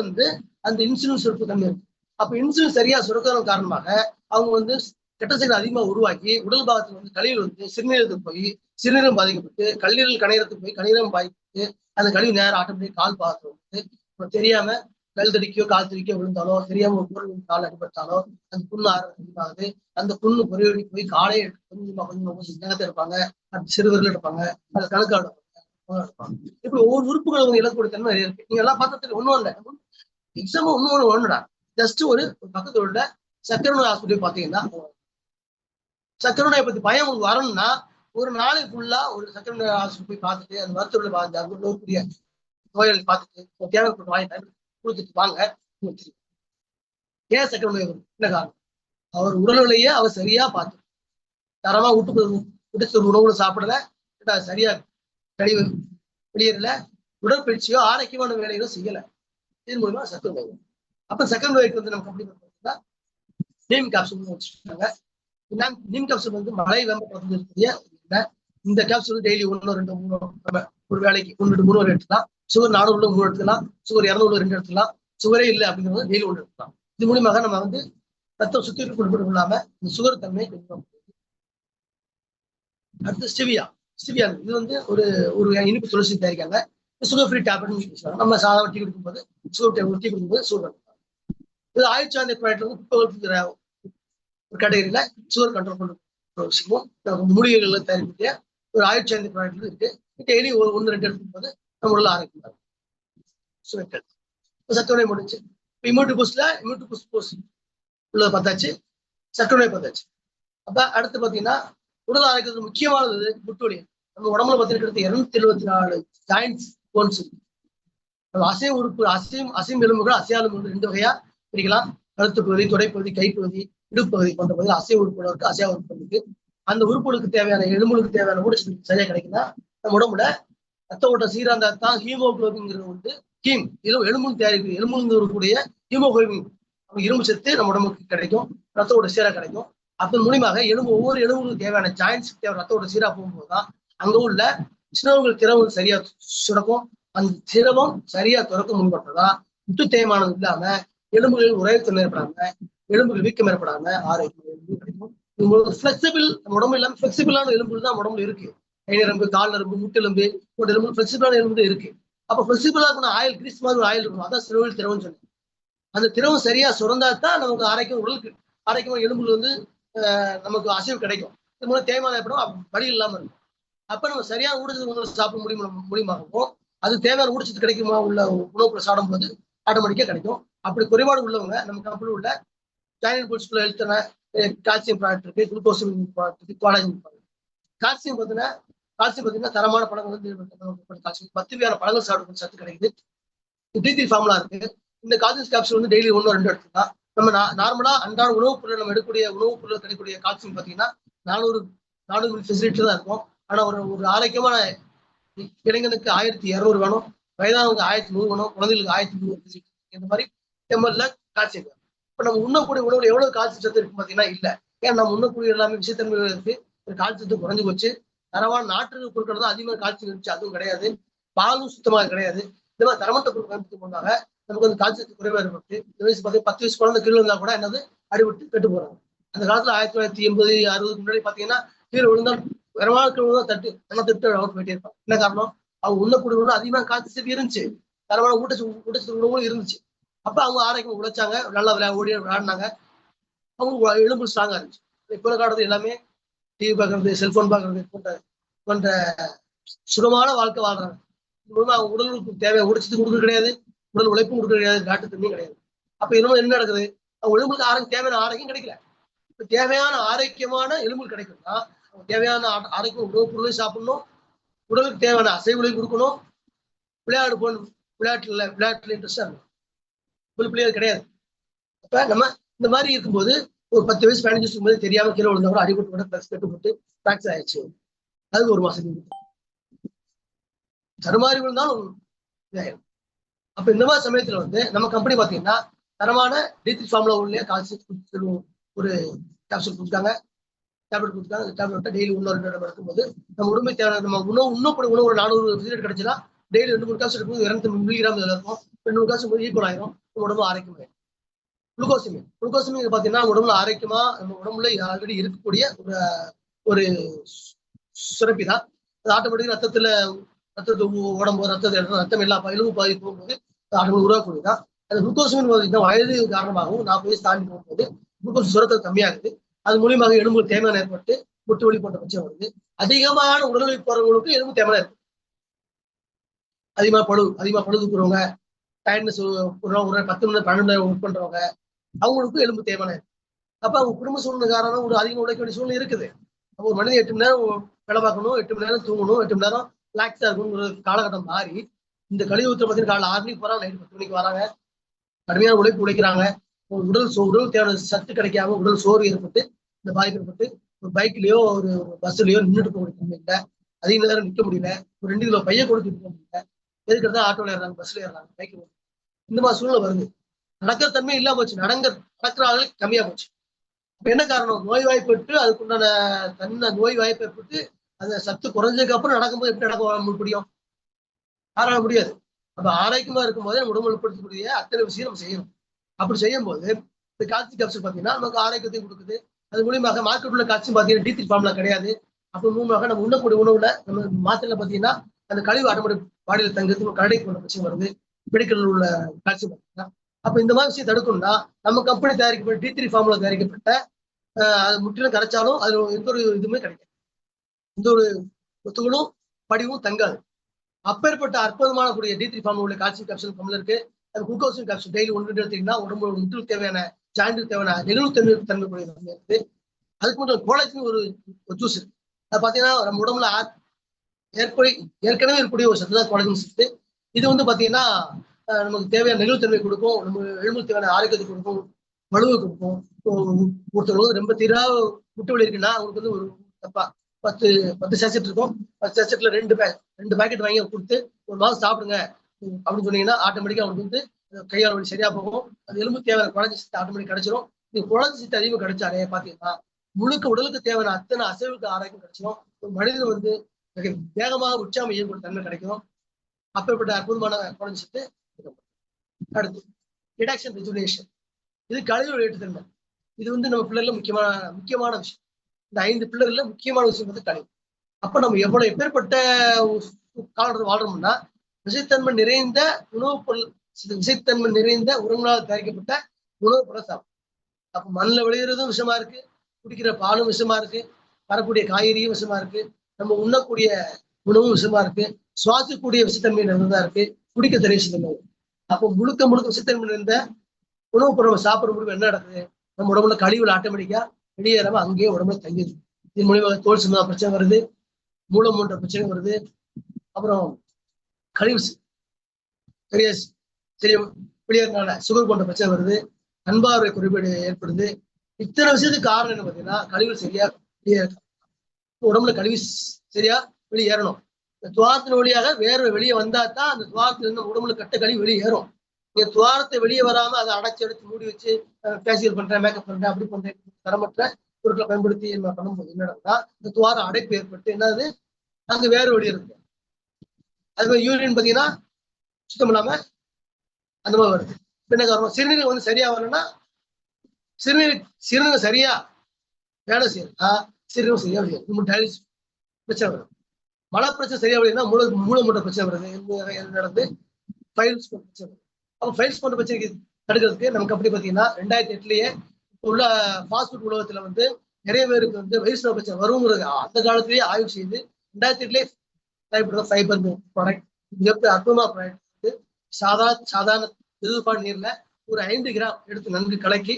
அந்த இன்சுலின் சுரப்பு தன்மை இருக்கு. அப்ப இன்சுலின் சரியா சுரக்கிறதன் காரணமாக அவங்க கெட்ட சர்க்கரை அதிகமா உருவாக்கி உடல் பாகத்துல கழிவு சிறுநீரகத்துக்கு போய் சிறுநீரம் பாதிக்கப்பட்டு கல்லீரல் கணையத்துக்கு போய் கணிதம் பாதிக்கப்பட்டு அந்த கழிவு நேரம் ஆட்டோமேட்டிக் கால் பாகத்துல தெரியாம கல் தடிக்கோ கால் தடிக்கோ விழுந்தாலோ, தெரியாம ஒரு பொருள் கால் அடிபட்டாலோ அந்த புண்ணு ஆரம்பிக்காது. அந்த புண்ணு பொறியோடி போய் காலை கொஞ்சம் நேரத்தை எடுப்பாங்க, சிறுவர்கள் எடுப்பாங்க, அது கணக்காடு இருப்பாங்க. இப்படி ஒவ்வொரு உறுப்புகள் இழக்கக்கூடிய தன்மை இருக்கு. நீங்க எல்லாம் பார்த்ததுல ஒண்ணும் இல்லை, எக்ஸாம் ஒண்ணுடா. ஜஸ்ட் ஒரு பக்கத்துல உள்ள சக்கரை நோய் ஆஸ்பத்திரி பாத்தீங்கன்னா, சக்கரை நோயை பத்தி பயம் உங்களுக்கு வரணும்னா ஒரு நாளைக்கு ஃபுல்லா ஒரு சக்கரை நோய் ஆஸ்பத்திரி போய் பார்த்துட்டு அந்த மருத்துவர்கள் அங்க நோய்க்குரிய நோயாளி பார்த்துட்டு தேவைப்பட்ட வாங்கி கொடுத்துட்டு வாங்க. ஏன் சக்கரை நோய் வரும்? என்ன காரணம்? அவர் உடல்நிலையே அவர் சரியா பார்த்து தரமா விட்டு உணவுல சாப்பிடல, சரியா கழிவு வெளியேறல, உடற்பயிற்சியோ ஆரோக்கியமான வேலைகளோ செய்யல. இதன் மூலமா சக்கரை நோய். அப்ப சக்கரை நோய்க்கு நமக்கு அப்படி பார்த்தீங்கன்னா நீம் கேப்சூல் வச்சுருக்காங்க. நீம் கேப்சூல் மழை வெம்பக்கூடிய இந்த கேப்சூல் டெய்லி 1 2 3 ஒரு வேலைக்கு 1 2 3 வரை எடுத்துக்கலாம். சுகர் 400 3 எடுத்துக்கலாம், சுகர் 200 2 எடுத்துக்கலாம். சுகரே இல்லை அப்படிங்கிறது டெய்லி 1 எடுத்துக்கலாம். இது மூலியமாக நம்ம ரத்தம் சுத்திகரிப்பு கொண்டு இல்லாம இந்த சுகர் தன்மை கொஞ்சம். அடுத்து ஸ்டிவியா. இது ஒரு இனிப்பு துளசி தயாரிக்காங்க. சுகர் ஃப்ரீ டேப்லெட் நம்ம சாதாரண டீ குடிக்கும்போது சுகர் டீ குடிக்கும்போது சுகர். இது ஆயுள் சார்ந்த ப்ராடக்ட்ல ஒரு கேட்டகரியில சுகர் கண்ட்ரோல் பண்ற விஷயமும் மூலிகைகள்ல தயாரிக்கக்கூடிய ஒரு ஆயுள் சார்ந்த ப்ராடக்ட்ல இருக்கு. டெய்லி 1 2 எடுக்கும்போது நம்ம உடல் ஆரோக்கியம். சக்கரை நோய் முடிஞ்சு இம்யூனிட்டி பூஸ்ட் உள்ள பார்த்தாச்சு, சக்கரை நோய் பார்த்தாச்சு. அப்ப அடுத்து பாத்தீங்கன்னா உடல் ஆரோக்கியத்துக்கு முக்கியமானது முட்டுவலி. நம்ம உடம்புல பார்த்தீங்கன்னா 274 ஜாயின்ட்ஸ் போன்ஸ் இருக்கு. அசையும் உறுப்பு அசையும் எலும்புகள் அசையாத எலும்புகள் 2 வகையா பிரிக்கலாம். கழுத்து பகுதி, தொடைப்பகுதி, கைப்பகுதி, இடுப்பகுதி போன்ற பகுதியில் அசைய உறுப்புகள் இருக்கு, அசையா உறுப்புகள் இருக்கு. அந்த உறுப்புகளுக்கு தேவையான எலும்புகளுக்கு தேவையான ஊட்டச்சத்து சரியா கிடைக்குன்னா நம்ம உடம்புல ரத்த ஓட்டம் சீரா இருந்தா தான் ஹீமோகுளோபின்ங்கிறது ஹீம் எலும்புன்னு தயாரிக்கும். எலும்புன்னு இருக்கக்கூடிய ஹீமோகுளோபின் இரும்பு சத்து நம்ம உடம்புக்கு கிடைக்கும், ரத்த ஓட்ட சீரா கிடைக்கும். அதன் மூலியமாக ஒவ்வொரு எலும்புகளுக்கு தேவையான ஜாயின்ஸ் தேவை ரத்த ஓட்ட சீரா போகும்போதுதான் அங்க உள்ள சினவுகள் திரவம் சரியா சுரக்கும். அந்த திரவம் சரியா துறக்க முன்பட்டதான் முட்டு தேய்மானம் இல்லாம எலும்புகளில் உரையத்தன்மை ஏற்படாம எலும்புகள் வீக்கம் ஏற்படாம ஆரோக்கியம் கிடைக்கும். ஃபிளெக்சிபிள் நம்ம உடம்பு இல்லாம ஃபிளெக்சிபிளான எலும்புகள் தான் உடம்புல இருக்கு. கை நரம்பு, கால் நரம்பு, முட்டெலும்பு போன்ற எலும்பு ஃபிளெக்சிபிளான எலும்பு இருக்கு. அப்ப ஃபிளெக்சிபிளா இருக்கணும் ஆயில் கிரீஸ் மாதிரி ஒரு ஆயில் இருக்கும், அதான் சிறுவில் திரவம் சொன்னேன். அந்த திரவம் சரியா சுரந்தா தான் நமக்கு ஆரோக்கியம், உடலுக்கு ஆரோக்கியமான எலும்புகள் நமக்கு அசைவு கிடைக்கும். இது மூலம் தேய்மானம் ஏற்படும், வலி இல்லாம இருக்கும். அப்ப நம்ம சரியான ஊட்டச்சத்து சாப்பிட மூலியமாகவும் அது தேவையான ஊட்டச்சத்து கிடைக்குமா உள்ள உணவுக்குள்ள சாப்பிடும் போது ஆட்டோமேட்டிக்கா கிடைக்கும். அப்படி குறைபாடு உள்ளவங்க நம்ம கம்பெனி உள்ள சைனல் புல்ஸ்குள்ள ஹெல்த்தான கால்சியம் ப்ராடக்ட் இருக்கு, குளுக்கோஸ் ப்ராடக்ட் இருக்கு, கோலாஜன் ப்ராடக்ட். கால்சியம் பார்த்தீங்கன்னா தரமான பழங்கள் கால்சியம் 10 வகையான பழங்கள் சாப்பிட சத்து கிடைக்குது. D3 ஃபார்முலா இருக்கு. இந்த கால்சியம் கேப்சூல் டெய்லி 1 2 எடுத்துக்கலாம். நம்ம நார்மலா அன்றாட உணவுப் பொருள் நம்ம எடுக்கக்கூடிய உணவுப் பொருள் கிடைக்கக்கூடிய கால்சியம் பார்த்தீங்கன்னா 400 ஃபெசிலிட்டி தான் இருக்கும். ஆனா ஒரு ஆரோக்கியமான இளைஞனுக்கு 1200 வேணும், வயதானவங்க 1100 வேணும், குழந்தைகளுக்கு 1300 இந்த மாதிரி எம்எல்ல கால்சியம். இப்ப நம்ம உண்ணக்கூடிய உணவுல எவ்வளவு கால்சியம் சத்து இருக்கு பாத்தீங்கன்னா இல்ல. ஏன்னா நம்ம உண்ணக்கூடிய எல்லாமே விஷயத்தன்மை இருக்கு, கால்சியத்து குறைஞ்சு போச்சு. தரமான நாட்டு பொருட்கள் தான் அதிகமாக கால்சியம் இருந்துச்சு, அதுவும் கிடையாது. பாலும் சுத்தமாக கிடையாது. இந்த மாதிரி தரமற்ற பொருட்கள் போனாங்க நமக்கு கால்சியத்து குறைவா ஏற்பட்டு 10 வயசு குழந்தை கீழே இருந்தா கூட என்னது அடிபட்டு கெட்டு போறாங்க. அந்த காலத்துல 1980 60 முன்னாடி பாத்தீங்கன்னா கீழே விழுந்தா வரமான கீழே தட்டு அவர் போயிட்டே இருப்பாங்க. என்ன காரணம்? அவங்க உண்ணக்கூடிய உணவு அதிகமாக கால்சியம் இருந்துச்சு, தரமான ஊட்டச்சத்து உணவும் இருந்துச்சு. அப்ப அவங்க ஆரோக்கியம் உழைச்சாங்க, நல்லா விளையாடினாங்க, அவங்க எலும்பு ஸ்ட்ராங்கா இருந்துச்சு. இப்போ காலத்துல எல்லாமே டிவி பார்க்கறது, செல்போன் பார்க்கறது போன்ற சுகமான வாழ்க்கை வாழ்றாங்க. அவங்க உடலுக்கு தேவையான ஊட்டச்சத்து கொடுக்க கிடையாது, உடல் உழைப்பும் கொடுக்க கிடையாது, நாட்டு தண்ணியும் கிடையாது. அப்ப இன்னும் என்ன நடக்குது? அவங்க எலும்புக்கு தேவையான ஆரோக்கியம் கிடைக்கல. இப்ப தேவையான ஆரோக்கியமான எலும்பு கிடைக்கும்னா தேவையான ஆரோக்கியம் உணவு பொருளை சாப்பிடணும், உடலுக்கு தேவையான அசைவுகளையும் கொடுக்கணும், விளையாட்டுல இன்ட்ரெஸ்டா இருக்கணும். பிள்ளைகள் கிடையாது. அப்ப நம்ம இந்த மாதிரி இருக்கும்போது ஒரு 10 வயசு 15 வயசுக்கு போது தெரியாம கீழே விழுந்தவங்க அடிபட்டு கெட்டு போட்டு பிராக்சர் ஆயிடுச்சு. அதுக்கு ஒரு மாசம் தருமாறி விழுந்தாலும் இதாயிரும். அப்ப இந்த மாதிரி சமயத்துல வந்து நம்ம கம்பெனி பாத்தீங்கன்னா தரமான D3 ஃபார்முலா உள்ள கால்சியம் ஒரு கேப்சூல் கொடுத்தாங்க, டேப்லெட் கொடுத்தாங்க. அந்த டேப்லெட்டை டெய்லி 1 2 எடுக்கும்போது நம்ம உடம்பு தேவையான நம்ம உணவு ஒரு 400 விசிட் கிடைச்சுன்னா டெய்லி 2 3 காசு எடுக்கும்போது 200 மில்லிகிராம் இதுல இருக்கும். 200 காசு போது ஈக்குவல் ஆயிரும். உடம்பு ஆரோக்கியமாயிரும். குளுக்கோசமின் பாத்தீங்கன்னா உடம்புல ஆரோக்கியமா நம்ம உடம்புல ஆல்ரெடி இருக்கக்கூடிய ஒரு சுரப்பி தான். அது ஆட்டோமேட்டிக்கா ரத்தத்தை உடம்பு ரத்தம் எல்லா எலும்பு பாதிப்பு போகும்போது ஆட்டோமேட்டிக் உருவாக்கூடியதான். அந்த குளுக்கோசமின் வயது காரணமாகவும் 40 வயசு தாண்டி போகும்போது குளுக்கோஸ் சுரத்தல் கம்மியாகுது. அது மூலியமாக எலும்பு தேய்மானம் ஏற்பட்டு முட்டு வலி போன்ற பிரச்சனை வருது. அதிகமான உடல்நலி போறவங்களுக்கு எலும்பு தேய்மானம் இருக்கு. அதிகமா பழு தூக்குறவங்க, டயர்ட்னஸ் ஒரு 10 மணி நேரம் 12 மணி நேரம் ஒர்க் பண்றவங்க அவங்களுக்கும் எலும்பு தேய்மானம் இருக்கு. அப்ப அவங்க குடும்ப சூழ்நிலை காரணம் ஒரு அதிகம் உழைக்க வேண்டிய சூழ்நிலை இருக்குது. அப்போ ஒரு மனிதன் 8 மணி நேரம் வேலை பார்க்கணும், 8 மணி நேரம் தூங்கணும், 8 மணி நேரம் ரிலாக்ஸா இருக்கணும் ஒரு காலகட்டம் மாறி இந்த கலியுகத்துல பார்த்தீங்கன்னா காலைல 6 மணிக்கு போறாங்க, நைட்டு 10 மணிக்கு வராங்க, கடுமையான உழைப்பு உழைக்கிறாங்க. உடல் தேவையான சத்து கிடைக்காம உடல் சோர்வு ஏற்பட்டு இந்த பாதிப்பு ஏற்பட்டு ஒரு பைக்லயோ ஒரு பஸ்லயோ நின்றுட்டு போக முடியல, அதிக நேரம் நிற்க முடியல, ஒரு 2 கிலோ பைய கொடுத்துட்டு போக முடியல, எதுக்கு ஆட்டோல ஏறாங்க, பஸ்ல ஏறாங்க, பைக். இந்த மாதிரி சூழ்நிலை வருது. நடக்கிற தன்மை இல்லாம போச்சு, நடக்கிற ஆளு கம்மியா போச்சு. அப்ப என்ன காரணம்? நோய் வாய்ப்பட்டு அதுக்குண்டான நோய் வாய்ப்பு ஏற்பட்டு அந்த சத்து குறைஞ்சதுக்கு அப்புறம் நடக்கும்போது எப்படி நடக்க முடியும்? ஆராய முடியாது. அப்ப ஆரோக்கியமா இருக்கும்போது நம்ம உடம்பு உட்படுத்தக்கூடிய அத்தனை விஷயம் நம்ம செய்யணும். அப்படி செய்யும் போது இந்த கால்சியம் கேப்சூல் பாத்தீங்கன்னா நமக்கு ஆரோக்கியத்தையும் கொடுக்குது. அது மூலியமாக மார்க்கெட் உள்ள கால்சியம் பாத்தீங்கன்னா D3 ஃபார்முலா கிடையாது. அப்ப மூலமாக நம்ம உண்ணக்கூடிய உணவுல நம்ம மாத்திரையில பாத்தீங்கன்னா அந்த கழிவு ஆட்டோமேட்டிக் பாடியில தங்குறது கடை போன்ற பிரச்சனை வருது. மெடிக்கல் உள்ள கால்சியம் பாத்தீங்கன்னா அப்ப இந்த மாதிரி விஷயம் தடுக்கணும்னா நம்ம கம்பெனி தயாரிக்கப்பட்ட D3 ஃபார்முலா தயாரிக்கப்பட்ட அது முற்றிலும் கரைச்சாலும் அது எந்த ஒரு இதுவுமே கிடைக்கும், எந்த ஒரு ஒத்துகளும் படிவும் தங்காது. அப்பேற்பட்ட அற்புதமான கூடிய D3 ஃபார்முலா உள்ள கால்சியம் கேப்சூல் கம்மில் இருக்கு. அது குளுக்கோசியம் கேப்சூல் டெய்லி 1 எடுத்தீங்கன்னா உடம்பு முட்டுக்கு தேவையான ஜாயிண்ட்டுக்கு தேவையான நெகிழ்வுத்தன்மை கூடிய இருக்கு. அதுக்கு மட்டும் கோலாஜின் ஒரு ஜூஸ் இருக்கு. அது பாத்தீங்கன்னா நம்ம உடம்புல ஏற்கனவே இருக்கக்கூடிய ஒரு சத்து தான் கோலாஜின் சத்து. இது வந்து பாத்தீங்கன்னா நமக்கு தேவையான நெகிழ்வுத்தன்மை கொடுக்கும், நம்ம எலும்புக்கு தேவையான ஆரோக்கியத்தை கொடுக்கும், வலுவை கொடுக்கும். ஒருத்தர் ரொம்ப தீரா முட்டு வலி இருக்குன்னா அவங்களுக்கு வந்து ஒரு தப்பா 10 சேசெட் இருக்கும், 10 சேசெட்ல 2 பேக்கெட் வாங்கி கொடுத்து ஒரு மாதம் சாப்பிடுங்க அப்படின்னு சொன்னீங்கன்னா ஆட்டோமேட்டிக்கா அவங்களுக்கு வந்து கையால் வலி சரியா போகும். அது எலும்பு தேவையான குழந்தை சத்து ஆட்டோமேட்டிக் கிடைச்சிடும். இது குழந்தை சத்து அதிகமாக கிடைச்சாலே பாத்தீங்கன்னா முழுக்க உடலுக்கு தேவையான அத்தனை அசைவுக்கு ஆரோக்கியம் கிடைச்சிடும். ஒரு மனிதன் வந்து வேகமாக உற்சாகம் இயங்கக்கூடிய தன்மை கிடைக்கும். அப்பேற்பட்ட அற்புதமான குழந்தை சத்து. அடுத்து ரிடக்ஷன் ரெஜுலேஷன், இது கழிவு வெளியேற்றுதன்மை. இது வந்து நம்ம பிள்ளைல முக்கியமான விஷயம். இந்த 5 பிள்ளைகள்ல முக்கியமான விஷயம் வந்து கழிவு. அப்ப நம்ம எவ்வளவு எப்பேற்பட்ட காலத்தில் வாழ்றோம்னா விஷத்தன்மை நிறைந்த உணவுப் பொருள், விஷத்தன்மை நிறைந்த உரங்களால் தயாரிக்கப்பட்ட உணவுப் பொருள் சாப்பிடும். அப்ப மண்ணில் விளையிறதும் விஷமா இருக்கு, குடிக்கிற பாலும் விஷமா இருக்கு, வரக்கூடிய காய்கறியும் விஷமா இருக்கு, நம்ம உண்ணக்கூடிய உணவும் விஷமா இருக்கு, சுவாசிக்கக்கூடிய விஷத்தன்மை நிறைந்ததா இருக்கு, குடிக்க தெரிய விஷத்தன்மை. அப்போ முழுக்க விஷத்தன்மை நிறைந்த உணவுப் பொருள் நம்ம சாப்பிடும் முடிவு என்ன நடக்குது? நம்ம உடம்புல கழிவுல ஆட்டோமேட்டிக்கா வெளியேறாம அங்கேயே உடம்புல தங்கிடுது. இது மூலியமாக தோல் சம்பந்தமான பிரச்சனை வருது, மூலம் போன்ற பிரச்சனை வருது, அப்புறம் கழிவு சரி வெளியேறனால சுகர் போன்ற பிரச்சனை வருது, அன்பார்வை குறைபாடு ஏற்படுது. இத்தனை விஷயத்துக்கு காரணம் என்ன பார்த்தீங்கன்னா கழிவு சரியா வெளியேற, உடம்புல கழிவு சரியா வெளியேறணும். இந்த துவாரத்தின் வழியாக வேர்வை வெளியே வந்தா தான் அந்த துவாரத்துல இருந்து உடம்புல கட்ட கழிவு வெளியேறும். நீங்க துவாரத்தை வெளியே வராம அதை அடைச்சு எடுத்து மூடி வச்சு ஃபேஷியல் பண்றேன், மேக்கப் பண்றேன், அப்படி பண்றேன், தரமற்ற பொருட்களை பயன்படுத்தி பண்ணும்போது என்னன்னா இந்த துவாரம் அடைப்பு ஏற்பட்டு என்னது அங்க வேர்வை வெளியே இருக்கு. அது யூரின் பாத்தீங்கன்னா சுத்தம் இல்லாம அந்த மாதிரி வருது. என்ன காரணம்? சிறுநீர் வந்து சரியா வரணும்னா சிறுநீர் சரியா வேலை செய்யறா சிறுநீர் சரியா வெளியே டைலிஸ் பிரச்சனை வரும். மழை பிரச்சனை சரியா வெளியா மூலமூட்ட பிரச்சனை வருது, நடந்து ஃபைல்ஸ் பிரச்சனை வருது. அப்போ ஃபைல்ஸ் போன்ற பிரச்சனைக்கு தடுக்கிறதுக்கு நம்ம கம்பெனி பார்த்தீங்கன்னா 2008லயே உள்ள ஃபாஸ்ட் ஃபுட் உலகத்துல வந்து நிறைய பேருக்கு வந்து வயசு பிரச்சனை வருங்கிறது அந்த காலத்திலேயே ஆய்வு செய்து 2008லயே ஃபைபர் ப்ராடக்ட் மிகப்பெரிய அற்புதமான ப்ராடக்ட். சாதாரண எதிர்பார்ப்பு நீர்ல ஒரு 5 கிராம் எடுத்து நன்கு கலக்கி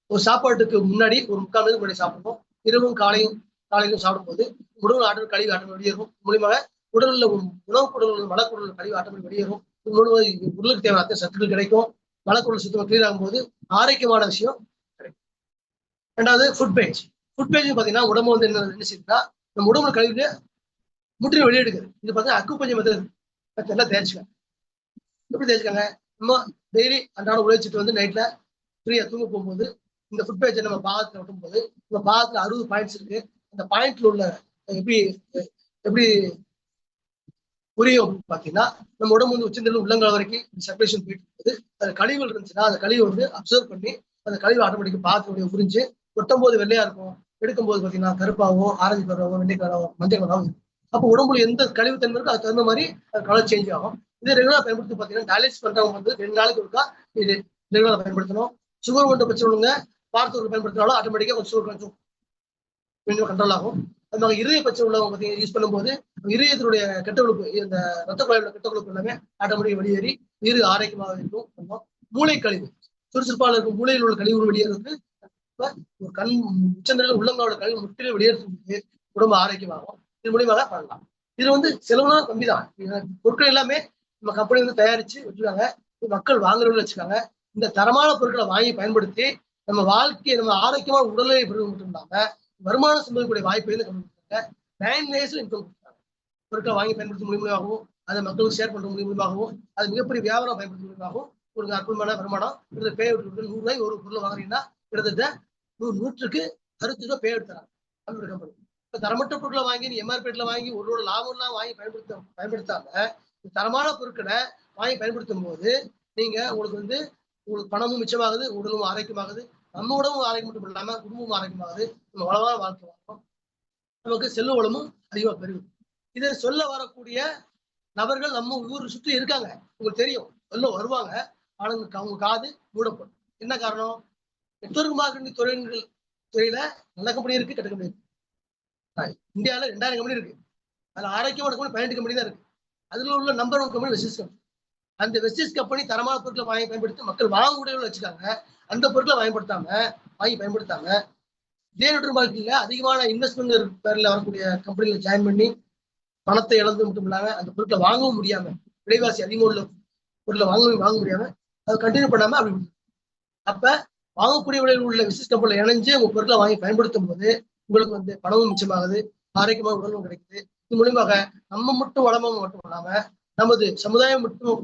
ஒரு சாப்பாட்டுக்கு முன்னாடி ஒரு 3/4 மணி முன்னாடி சாப்பிடுவோம். இரவும் காலையிலும் சாப்பிடும்போது உடல் ஆற்றல் கழிவு ஆற்றல் வெளியேறும். மூலியமாக உடல்ல உணவுப் பொருள் மலக்குடல் கழிவு ஆற்றல் வெளியேறும். உடலுக்கு தேவையான அத்தனை சத்துக்கள் கிடைக்கும். மலக்குடல் சுத்தமாக கிளீன் ஆகும்போது ஆரோக்கியமான விஷயம் கிடைக்கும். ரெண்டாவது ஃபுட் பேஜ் பாத்தீங்கன்னா உடம்பு வந்து என்ன செய்யுதுன்னா நம்ம உடம்புல கழிவுல முற்றிலும் வெளியெடுக்குது. இது பார்த்தீங்கன்னா அக்குப்பஞ்ச மெத்தட். எல்லாம் தேய்ச்சிக்கோங்க. எப்படி தேய்ச்சிக்கோங்க? நம்ம டெய்லி அன்றாடம் உழைச்சிட்டு வந்து நைட்ல ஃப்ரீயா தூங்க போகும்போது இந்த ஃபுட் பேஜை நம்ம பாகத்துல ஒட்டும் போது நம்ம பாகத்துல 60 பாயிண்ட்ஸ் இருக்கு. அந்த பாயிண்ட்ல உள்ள எப்படி எப்படி புரியும் அப்படின்னு பாத்தீங்கன்னா, நம்ம உடம்பு வந்து உச்சந்திலிருந்து உள்ளங்கால் வரைக்கும் சர்க்குலேஷன் போயிட்டு இருக்குது. அது கழிவுகள் இருந்துச்சுன்னா அந்த கழிவு வந்து அப்சர்வ் பண்ணி அந்த கழிவு ஆட்டோமேட்டிக் பாகத்துடைய புரிஞ்சு ஒட்டும் போது வெள்ளையா இருக்கும், எடுக்கும் போது பாத்தீங்கன்னா கருப்பாகவும், ஆரஞ்சு கலராகவும், வெள்ளை கலராகவும், மஞ்சள் கலராகவும் இருக்கும். அப்போ உடம்புல எந்த கழிவு தன்மை இருக்கோ அதுக்கு தகுந்த மாதிரி கலர் சேஞ்ச் ஆகும். இதை ரெகுலரா பயன்படுத்தி பாத்தீங்கன்னா டயாலிசிஸ் பண்றவங்க வந்து 2 நாளைக்கு ஒருக்கா இது ரெகுலரா பயன்படுத்தணும். சுகர் கொண்ட பிரச்சனை உள்ளவங்க வாரத்துக்கு பயன்படுத்தினாலும் ஆட்டோமேட்டிக்கா கொஞ்சம் சுகர் கொஞ்சம் கண்ட்ரோல் ஆகும். அது மாதிரி இதய பிரச்சனை உள்ளவங்க பார்த்தீங்கன்னா யூஸ் பண்ணும்போது இதயத்தினுடைய கெட்ட கொழுப்பு, இந்த ரத்த குழாயில கெட்ட கொழுப்பு எல்லாமே ஆட்டோமேட்டிக் வெளியேறி நீர் ஆரோக்கியமாக இருக்கும். மூளை கழிவு, சுறுசுறுப்பாக இருக்கும் மூளையில் உள்ள கழிவுகள் வெளியேறது ஒரு கண் உச்சந்திரங்கள் உள்ளங்களோட கழிவு முற்றிலும் வெளியேறது உடம்பு ஆரோக்கியமாகும். இது மூலியமாக பண்ணலாம். இது வந்து செலவுலாம் கம்மி தான். பொருட்கள் எல்லாமே நம்ம கம்பெனி வந்து தயாரிச்சு வச்சிருக்காங்க, மக்கள் வாங்குறவங்க வச்சுக்காங்க. இந்த தரமான பொருட்களை வாங்கி பயன்படுத்தி நம்ம வாழ்க்கையை நம்ம ஆரோக்கியமான உடல்நிலை பெறுவது மட்டும் இல்லாம வருமானம் சம்பாதிக்கக்கூடிய வாய்ப்பை வந்து கண்டுபிடிச்சாங்க. 9 லேயர்ஸ்ல இன்கம் கொடுத்தாங்க. பொருட்களை வாங்கி பயன்படுத்த மூலியமாகவும் அதை மக்களுக்கு ஷேர் பண்ற மூலியமாகவும் அது மிகப்பெரிய வியாபாரம் பயன்படுத்த மூலியமாகவும் ஒரு அற்புதமான வருமானம். பே அவுட் 100 ரூபாய் ஒரு பொருளை வாங்குறீங்கன்னா கிட்டத்தட்ட 100க்கு 60 ரூபாய் பே அவுட் தராங்க அந்த கம்பெனி. இப்ப தரமற்ற பொருட்களை வாங்கி நீ எம்ஆர்பேட்ல வாங்கி ஒரு லாபம் எல்லாம் வாங்கி பயன்படுத்தாம தரமான பொருட்களை வாங்கி பயன்படுத்தும் போது நீங்க உங்களுக்கு வந்து உங்களுக்கு பணமும் மிச்சமாகுது, உடலும் ஆரோக்கியமாகுது, நம்ம உடம்பும் ஆரோக்கியம் மட்டும் இல்லாம குடும்பமும் ஆரோக்கியமாகுது, நம்ம வளமான வாழ்க்கை வாழ்க்கோம், நமக்கு செல்வ வளமும் அதிகமா பெருகும். இதை சொல்ல வரக்கூடிய நபர்கள் நம்ம ஊர் சுற்றி இருக்காங்க, உங்களுக்கு தெரியும், சொல்ல வருவாங்க. ஆனா அவங்க காது மூடப்படும். என்ன காரணம்? நெட்வொர்க் மார்க்கெட்டிங் துறையில நல்ல கம்பெனி இருக்கு, கெட்ட கம்பெனி இருக்கு. இந்தியாவில 2000 கம்பெனி இருக்கு. அதுல ஆரோக்கியமான கம்பெனி 18 கம்பெனி தான் இருக்கு. அதுல உள்ள நம்பர் 1 கம்பெனி வெஸ்டிஸ் கம்பெனி. அந்த வெஸ்டிஸ் கம்பெனி தரமான பொருட்களை வாங்கி பயன்படுத்தி மக்கள் வாங்கக்கூடியவர்கள் வச்சுக்காங்க. அந்த பொருட்களை வாங்கி பயன்படுத்தாம இதே நெட்வொர்க் மார்க்கெட்டிங்ல அதிகமான இன்வெஸ்ட்மெண்ட் பேர்ல வரக்கூடிய கம்பெனில ஜாயின் பண்ணி பணத்தை இழந்து மட்டும் இல்லாம அந்த பொருட்களை வாங்கவும் முடியாம, விலைவாசி அதிகம் உள்ள பொருட்களை வாங்க முடியாம அதை கண்டினியூ பண்ணாம அப்படி. அப்ப வாங்கக்கூடிய விலையில் உள்ள விசிஸ் கம்பெனில இணைஞ்சு உங்க பொருட்களை வாங்கி பயன்படுத்தும் போது உங்களுக்கு வந்து பணமும் மிச்சமாகுது, ஆரோக்கியமான உடலும் கிடைக்குது. இது மூலியமாக நம்ம மட்டும் வளமும் மட்டும் இல்லாம நமது சமுதாயம் மட்டும்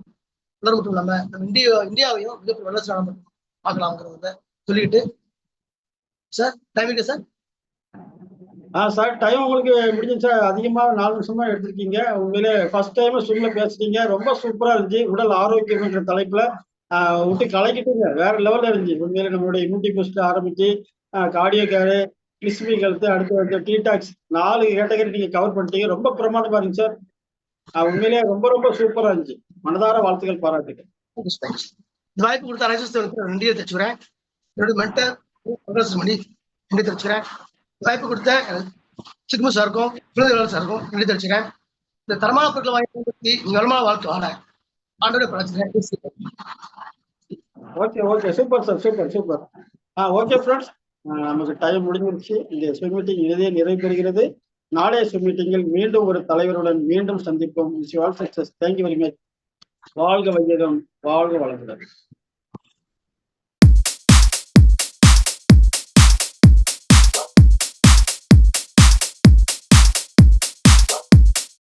வளர மட்டும் இல்லாம நம்ம இந்தியாவையும் மிகப்பெரிய வளர்ச்சி மட்டும் பார்க்கலாம்ங்கிறத சொல்லிட்டு sir timing sir. Sir time உங்களுக்கு முடிஞ்சு சார். அதிகமா 4 நிமிஷமா எடுத்திருக்கீங்க. உண்மையிலே ஃபர்ஸ்ட் டைம் ஸ்விம்ல பேசுறீங்க, ரொம்ப சூப்பரா இருந்துச்சு. உடல் ஆரோக்கியம் என்ற தலைப்புல விட்டு கலக்கிட்டுங்க, வேற லெவல்ல இருந்துச்சு. உண்மையிலே நம்மளுடைய இம்யூனிட்டி பூஸ்ட் ஆரம்பிச்சு கார்டியோ கேரு, கிளிஸ்மி ஹெல்த், அடுத்து வந்து டீடாக்ஸ் 4 கேட்டகரி நீங்க கவர் பண்ணிட்டீங்க. ரொம்ப பிரமாதமா இருந்துச்சு சார். உண்மையிலேயே ரொம்ப ரொம்ப சூப்பரா இருந்துச்சு. மனதார வாழ்த்துக்கள், பாராட்டுகள். இந்த வாய்ப்பு கொடுத்த அரசு நன்றியை தெரிவிச்சுக்கிறேன். என்னோட மென்டர் பண்ணி நன்றி தெரிவிச்சுக்கிறேன். வாய்ப்பு கொடுத்த சிக்மு சாருக்கும் சாருக்கும் நன்றி தெரிவிச்சுக்கிறேன். இந்த தரமான பொருட்களை வாங்கி பயன்படுத்தி வருமான வாழ்க்கை வாழ ஆண்டோட பழச்சுக்கிறேன். Okay super sir, super. Okay friends, நமக்கு டைம் முடிஞ்சிருச்சு. இந்த ஸ்விம் மீட்டிங் இறுதியே நிறைவு பெறுகிறது. நாளைய ஸ்விம் மீட்டிங்கில் மீண்டும் ஒரு தலைவருடன் மீண்டும் சந்திப்போம். Wish you all success. Thank you very much. வாழ்க வையகம், வாழ்க வளமுடன்.